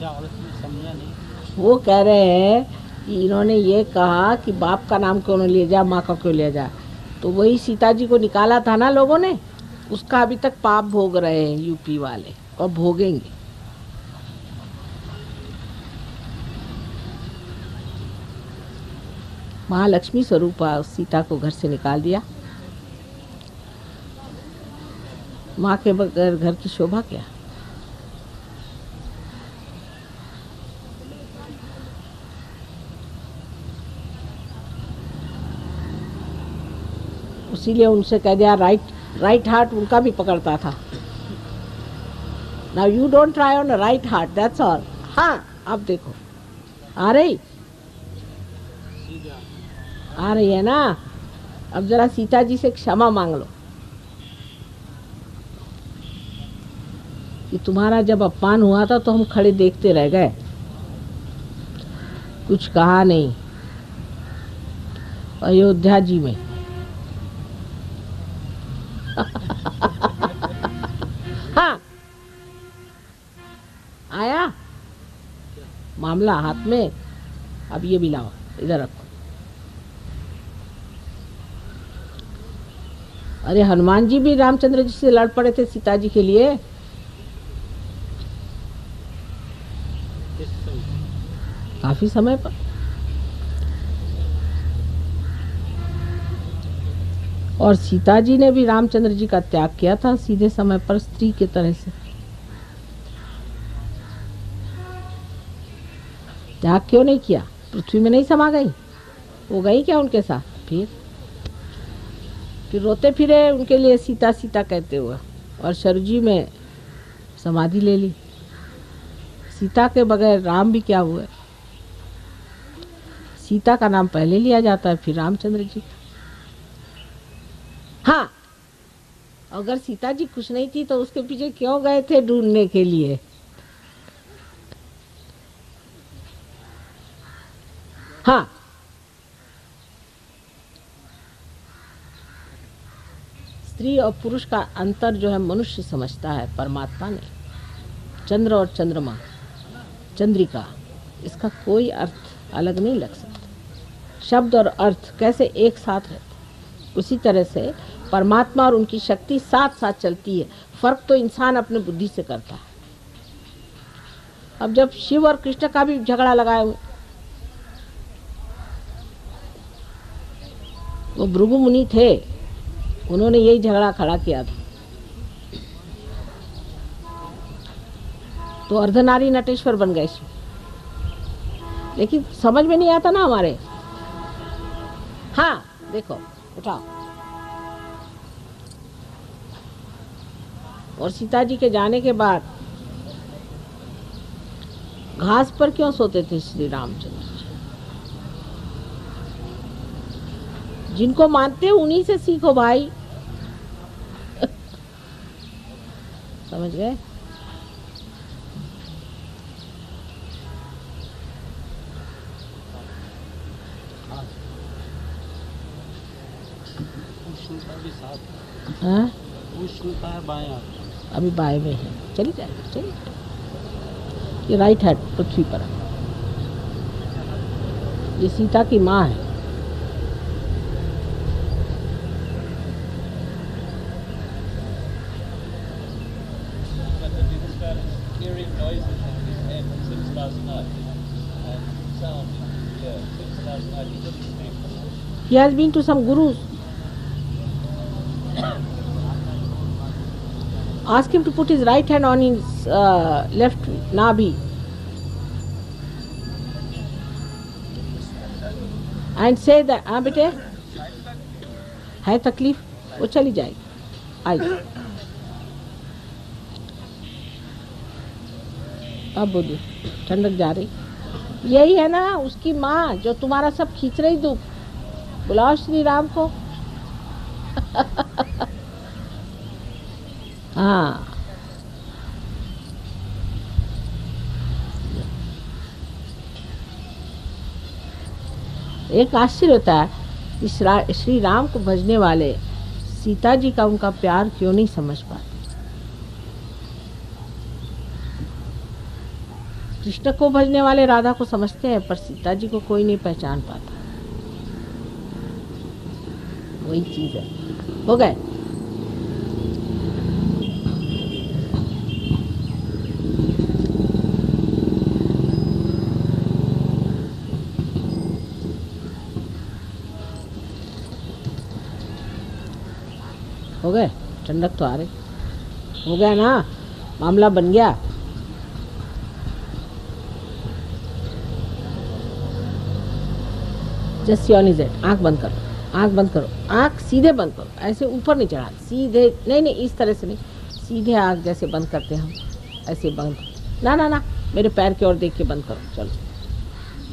समझा नहीं। वो कह रहे हैं कि इन्होंने ये कहा कि बाप का नाम क्यों नहीं लिया जाए, माँ का क्यों लिया जाए, तो वही सीता जी को निकाला था ना लोगों ने, उसका अभी तक पाप भोग रहे हैं यूपी वाले और भोगेंगे। महालक्ष्मी स्वरूपा सीता को घर से निकाल दिया। माँ के बगैर घर की शोभा क्या। इसीलिए उनसे कह दिया राइट हार्ट उनका भी पकड़ता था। Now you don't try on right heart, that's all. हाँ अब देखो आ रही है ना। अब जरा सीता जी से क्षमा मांग लो कि तुम्हारा जब अपमान हुआ था तो हम खड़े देखते रह गए, कुछ कहा नहीं। अयोध्या जी में हाँ आया मामला हाथ में। अब ये भी लाओ, इधर रखो। अरे हनुमान जी भी रामचंद्र जी से लड़ पड़े थे सीता जी के लिए। काफी समय पर। और सीता जी ने भी रामचंद्र जी का त्याग किया था सीधे समय पर, स्त्री की तरह से। त्याग क्यों नहीं किया? पृथ्वी में नहीं समा गई? वो गई क्या उनके साथ? फिर रोते फिरे उनके लिए सीता सीता कहते हुए, और शरजी में समाधि ले ली। सीता के बगैर राम भी क्या हुए? सीता का नाम पहले लिया जाता है, फिर रामचंद्र जी। हाँ अगर सीता जी खुश नहीं थी तो उसके पीछे क्यों गए थे ढूंढने के लिए? हाँ स्त्री और पुरुष का अंतर जो है मनुष्य समझता है, परमात्मा नहीं। चंद्र और चंद्रमा, चंद्रिका, इसका कोई अर्थ अलग नहीं लग सकता। शब्द और अर्थ कैसे एक साथ रहते, उसी तरह से परमात्मा और उनकी शक्ति साथ साथ चलती है। फर्क तो इंसान अपने बुद्धि से करता है। अब जब शिव और कृष्ण का भी झगड़ा लगाए हुए, वो भृगु मुनि थे, उन्होंने यही झगड़ा खड़ा किया था। तो अर्धनारी नटेश्वर बन गए, लेकिन समझ में नहीं आता ना हमारे। हाँ देखो, उठाओ। और सीता जी के जाने के बाद घास पर क्यों सोते थे श्री रामचंद्र जी? जिनको मानते हो उन्हीं से सीखो भाई। समझ गए? हाँ? अभी बाएं में है, चली जाएगी, चलिए। ये राइट हैंड पृथ्वी पर है। ये सीता की माँ है। Hearing noises in his head since last night, and sound, yeah, since last night. He doesn't sleep. He has been to some gurus. Ask him to put his right hand on his left nabi and say that, हाँ बेटे है तकलीफ, वो चली जाएगी, आएगी। अब बोलिए, ठंडक जा रही। यही है ना उसकी माँ जो तुम्हारा सब खींच रही दुख। बुलाओ श्री राम को। हाँ, एक आश्चर्य होता है कि श्री राम को भजने वाले सीता जी का उनका प्यार क्यों नहीं समझ पाते। कृष्ण को भजने वाले राधा को समझते हैं, पर सीता जी को कोई नहीं पहचान पाता। वही चीज है। हो गए? हो गए? ठंडक तो आ रही। हो गया ना, मामला बन गया। Just yawn is it. आंख बंद करो, आंख बंद करो, आंख सीधे बंद करो, ऐसे ऊपर नहीं चढ़ा, सीधे। नहीं नहीं, इस तरह से नहीं, सीधे आंख जैसे बंद करते हैं हम, ऐसे बंद। ना ना ना, मेरे पैर की ओर देख के बंद करो। चलो,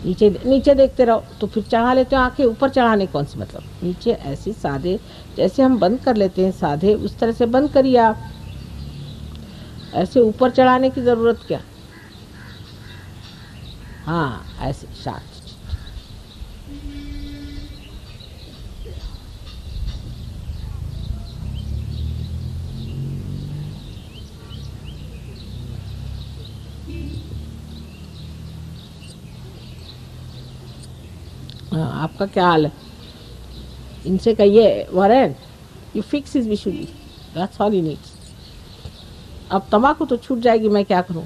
नीचे नीचे देखते रहो, तो फिर चढ़ा लेते हो आंखें। ऊपर चढ़ाने कौन सी मतलब, नीचे ऐसे सादे जैसे हम बंद कर लेते हैं सादे, उस तरह से बंद करिए आप। ऐसे ऊपर चढ़ाने की जरूरत क्या? हाँ, ऐसे शांत। आपका क्या हाल है? इनसे कहिए वरेन, यू फिक्स इज विशुद्धि, दैट्स ऑल ही नीड्स। अब तम्बाकू तो छूट जाएगी, मैं क्या करूं?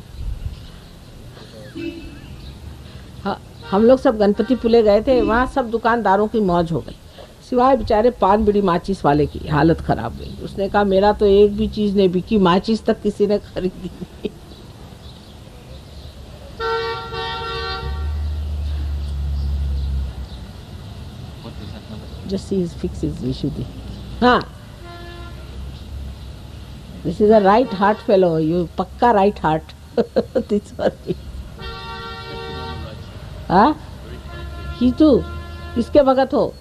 हाँ, हम लोग सब गणपति पुले गए थे, वहाँ सब दुकानदारों की मौज हो गई, सिवाय बेचारे पान बीड़ी माचिस वाले की हालत खराब गई। उसने कहा मेरा तो एक भी चीज नहीं बिकी, माचिस तक किसी ने खरीदी नहीं। Just see his fixes, Vishuddhi. हाँ, this is a right heart fellow. You पक्का right heart. This one. हाँ, ही तू किसके भगत हो?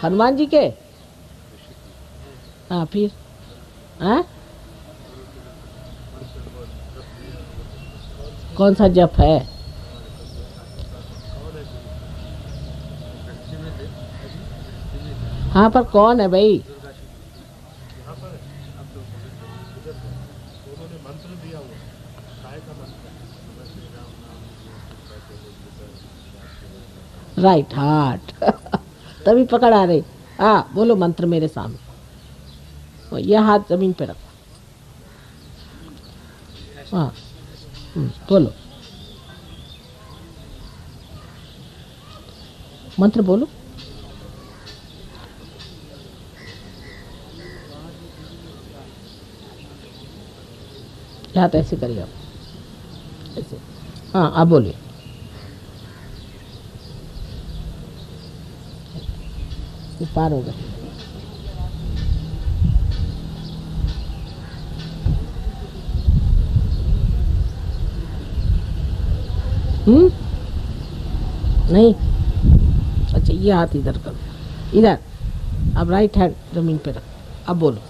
हनुमान जी के? हाँ, फिर हाँ, कौन सा जप है? हाँ, पर कौन है भाई? Right heart. तभी पकड़ आ रही। हाँ, बोलो मंत्र मेरे सामने। यह हाथ जमीन पे रखो। हाँ, बोलो मंत्र, बोलो। हाथ ऐसे करिए आप, ऐसे। हाँ आप बोलिए। ये पार हो गए। नहीं, अच्छा ये हाथ इधर करो, इधर। अब राइट हैंड जमीन पे रख। अब बोलो,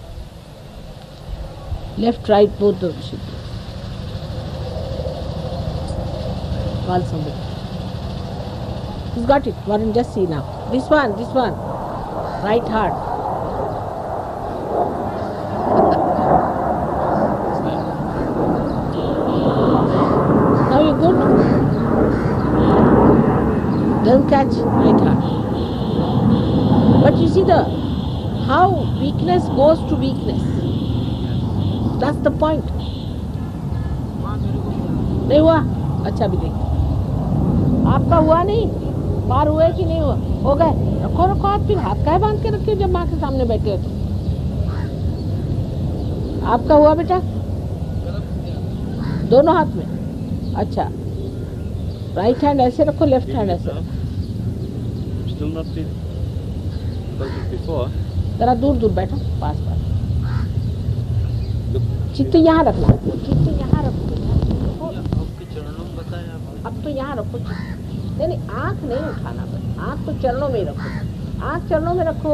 left right both the Call somebody. He's got it. Warren, just see now. This one. Right heart. Now you good? Don't catch right heart. But you see how weakness goes to weakness. That's the point. नहीं हुआ? अच्छा भी देखो। आपका हुआ नहीं? पार हुए कि नहीं हुआ? हो गए? रखो हाथ, फिर हाथ काहे बांध के रखे हो जब माँ के सामने बैठे हो तो? आपका हुआ बेटा? दोनों हाथ में? अच्छा, राइट हैंड ऐसे रखो, लेफ्ट हैंड ऐसे रखो। Still not feeling like it before. जरा दूर बैठो, पास। चित्त यहाँ रखना, चित्त यहाँ रखो। अब तो यहाँ रखो, नहीं आँख नहीं उठाना, आँख तो चरणों में रखो, आँख चरणों में रखो,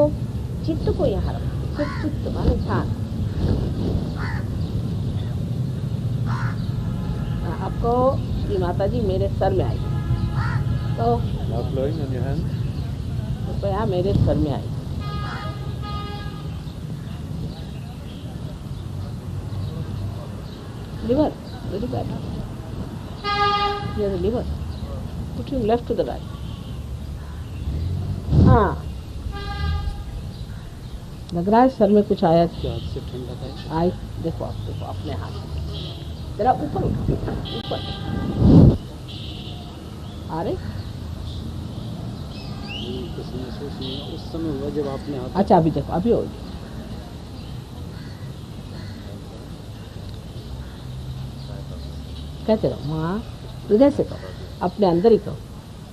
चित्त को यहाँ रखो, सिर्फ चित्त माने ध्यान। आपको श्री माता जी मेरे सर में आई, तो कृपया मेरे सर में आई। Liver, very bad. Here the liver. Put him left to the right. हाँ, लग रहा है सर में कुछ आया। आई देखो, आप देखो अपने हाथ जरा ऊपर ऊपर आ रहे। उस समय हुआ जब आपने हाथ। अच्छा अभी देखो, अभी हो गया। कहते रहो माँ, हृदय से कहो, अपने अंदर ही कहो,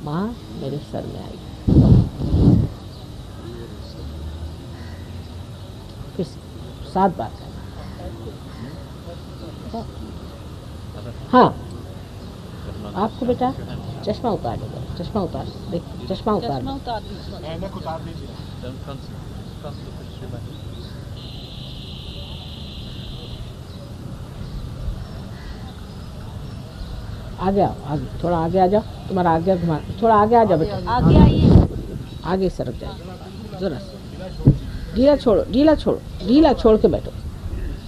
माँ मेरे सर में आई। फिर 7 बार कहना। हाँ, आपको बेटा चश्मा उतार दो, चश्मा उतार, देख चश्मा उतार दो। आगे आओ, आगे थोड़ा आगे आ जाओ, तुम्हारा आगे घुमा, थोड़ा आगे आ जाओ बेटा, आगे आइए, आगे सरक जाओ जरा। ढीला छोड़ो, ढीला छोड़ के बैठो,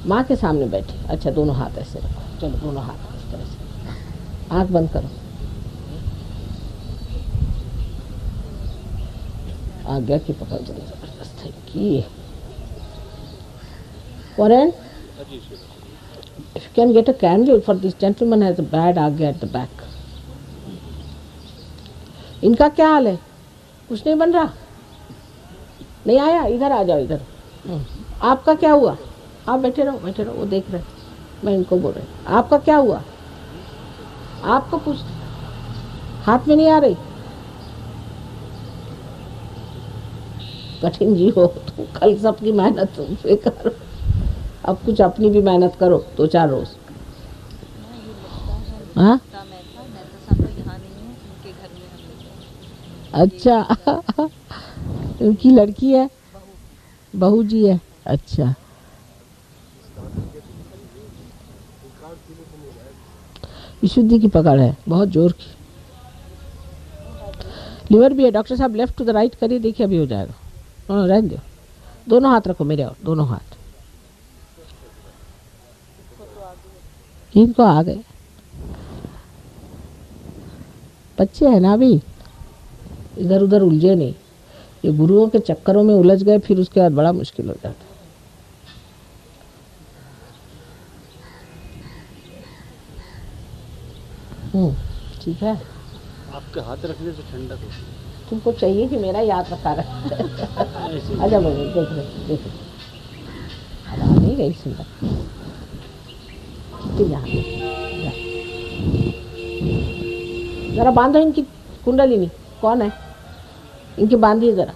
माँ के सामने बैठे। अच्छा दोनों हाथ ऐसे रखो, चलो दोनों हाथ इस तरह से, आँख बंद करो। आज्ञा की पकड़ जरा जबरदस्त है कि Warren, if you can get a candle for this gentleman has a bad agya at the back. इनका क्या हाल है? कुछ नहीं बन रहा? नहीं आया? इधर आ जाओ, इधर। आपका क्या हुआ? आप बैठे रहो, वो देख रहे, मैं इनको बोल रही। आपका क्या हुआ? आपको कुछ हाथ में नहीं आ रही? कठिन जी हो तो कल सबकी मेहनत बेकार। अब कुछ अपनी भी मेहनत करो 2-4 रोज। हाँ अच्छा उनकी लड़की है, बहू जी है। अच्छा विशुद्धि की पकड़ है, बहुत जोर की। लिवर भी है डॉक्टर साहब, लेफ्ट टू द राइट करिए, देखिए अभी हो जाएगा। रहने दो, दोनों हाथ रखो मेरे और, दोनों हाथ। इनको आ गए, बच्चे हैं ना अभी, इधर उधर उलझे नहीं। ये गुरुओं के चक्करों में उलझ गए, फिर उसके बाद बड़ा मुश्किल हो जाता है। ठीक है, आपके हाथ रखने से ठंडक होती है। तुमको चाहिए कि मेरा याद रखा रहे। अच्छा बोलो, देख रहे, अब आ नहीं गई सुंदर। फिर यहाँ पे जरा बांधो इनकी कुंडलिनी। कौन है? इनकी बांधिए जरा।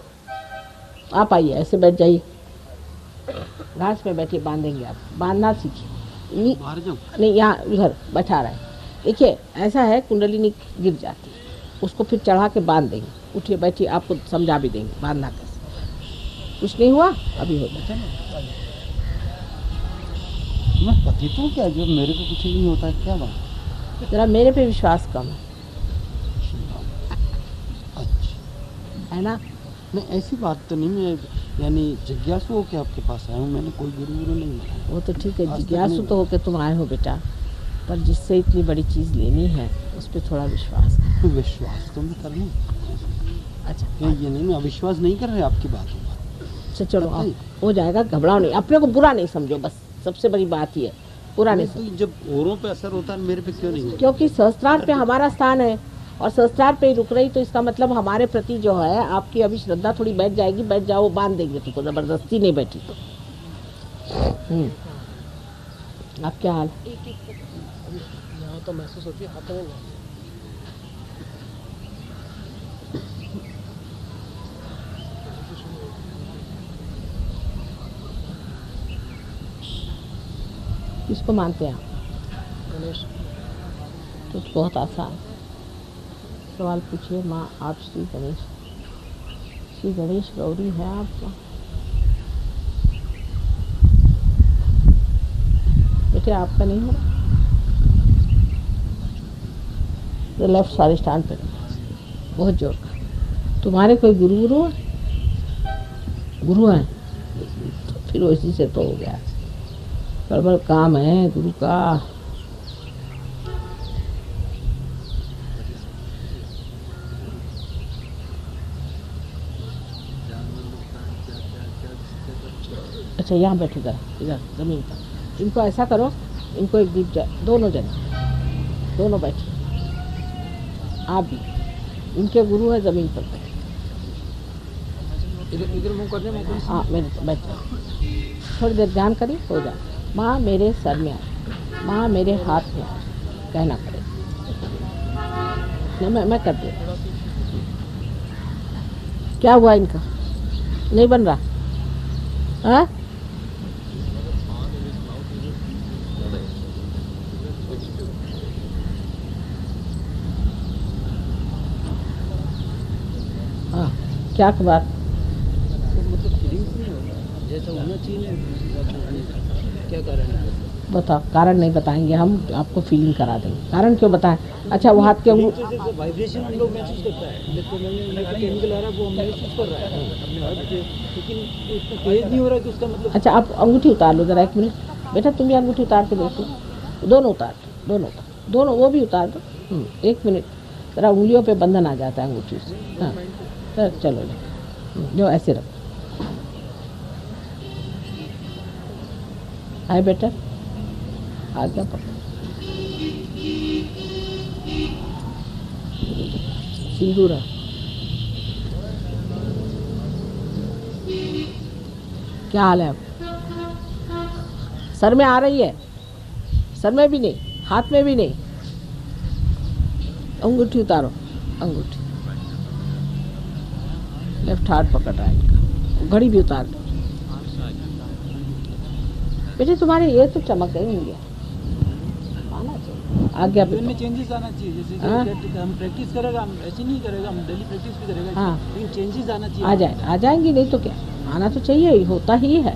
आप आइए, ऐसे बैठ जाइए, घास पे बैठिए, बांधेंगे आप। बांधना सीखिए। नहीं, यहाँ उधर बैठा रहा है। देखिए ऐसा है, कुंडलिनी गिर जाती है, उसको फिर चढ़ा के बांध देंगे। उठिए बैठिए, आपको समझा भी देंगे बांधना कैसे। कुछ नहीं हुआ, अभी हो जाता है। मैं पति तो क्या, जो मेरे को कुछ नहीं होता है, क्या बात? जरा मेरे पे विश्वास कम है, अच्छा है ना? नहीं, ऐसी बात तो नहीं। मैं यानी जिज्ञासु हो के आपके पास आया हूँ, मैंने कोई गुरु नहीं बनाया। वो तो ठीक है, आज तक जिज्ञासु नहीं तो होके तुम आए हो बेटा, पर जिससे इतनी बड़ी चीज़ लेनी है उस पर थोड़ा विश्वास करो। तो विश्वास तो मैं कर लूँ। अच्छा ये नहीं, मैं अविश्वास नहीं कर रहे आपकी बातों पर। अच्छा चलो, आप हो जाएगा, घबराओ नहीं। अपने को बुरा नहीं समझो, बस सबसे बड़ी बात ही है, बुरा नहीं समझो। तो जब औरों पे असर होता है, मेरे पे क्यों नहीं होता? क्योंकि सहस्त्रार पे हमारा स्थान है और सहस्त्रार पे ही रुक रही, तो इसका मतलब हमारे प्रति जो है आपकी अभी श्रद्धा थोड़ी बैठ जाएगी। बैठ जाओ, बांध देंगे तुमको, जबरदस्ती नहीं बैठी तो। आप क्या हाल? यहाँ तो महसूस होती है, हाथों में नहीं। किसको मानते हैं आप? गणेश। तो बहुत आसान सवाल पूछिए। माँ, आप श्री गणेश गौरी है आप? बेटे आपका नहीं हो रहा तो लेफ्ट सारे स्टैंड पे बहुत जोर का। तुम्हारे कोई गुरु है? तो फिर उसी से तो हो गया। गड़बड़ काम है गुरु का। अच्छा यहाँ बैठो जरा, इधर जमीन पर। इनको ऐसा करो, इनको एक दीप दोनों जने, दोनों बैठे। आप भी, इनके गुरु है, जमीन पर बैठे। इधर मुंह करने में। हाँ, मेरे बैठ जाओ, थोड़ी देर ध्यान करिए, हो जाए। माँ मेरे सर में आए, माँ मेरे हाथ में आए, कहना पड़ेगा। नहीं, मैं कर दूँ। क्या हुआ इनका? नहीं बन रहा? हाँ? हाँ, क्या बात? मतलब फीलिंग्स नहीं होता जैसा होना चाहिए, क्या कारण है? बताओ। कारण नहीं बताएंगे हम, आपको फीलिंग करा देंगे। कारण क्यों बताएं? अच्छा, वो हाथ के वाइब्रेशन हम लोग महसूस करता है, इलेक्ट्रोमैग्नेटिक आ रहा है, वो महसूस कर रहा है अपने हाथ से, लेकिन इतना तेज नहीं हो रहा है कि उसका मतलब। अच्छा, आप अंगूठी उतार लो जरा, एक मिनट बेटा। तुम भी अंगूठी उतार के देखो। दोनों उतार दो, दोनों वो भी उतार दो। एक मिनट, जरा उंगलियों पे बंधन आ जाता है अंगूठी से। हाँ सर, चलो जो ऐसे रखो। आए बेटा, आज्ञा पकड़ो। सिंदूर है। क्या हाल है? सर में आ रही है? सर में भी नहीं, हाथ में भी नहीं। अंगूठी उतारो, अंगूठी। लेफ्ट हाथ पकड़ रहा है इनका। घड़ी भी उतार दो बेटे। तुम्हारे ये तो चमक गई होंगी, आना चाहिए। आज्ञा पे में चेंजेस आना चाहिए। जैसे हम प्रैक्टिस करेगा, हम ऐसे नहीं करेगा, हम डेली प्रैक्टिस भी करेगा। हाँ, लेकिन चेंजेस आना चाहिए। आ जाएंगी, नहीं तो क्या, आना तो चाहिए ही, होता ही है।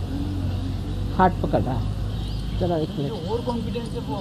हाथ पकड़ रहा है, जरा एक मिनट। और कॉन्फिडेंस है वो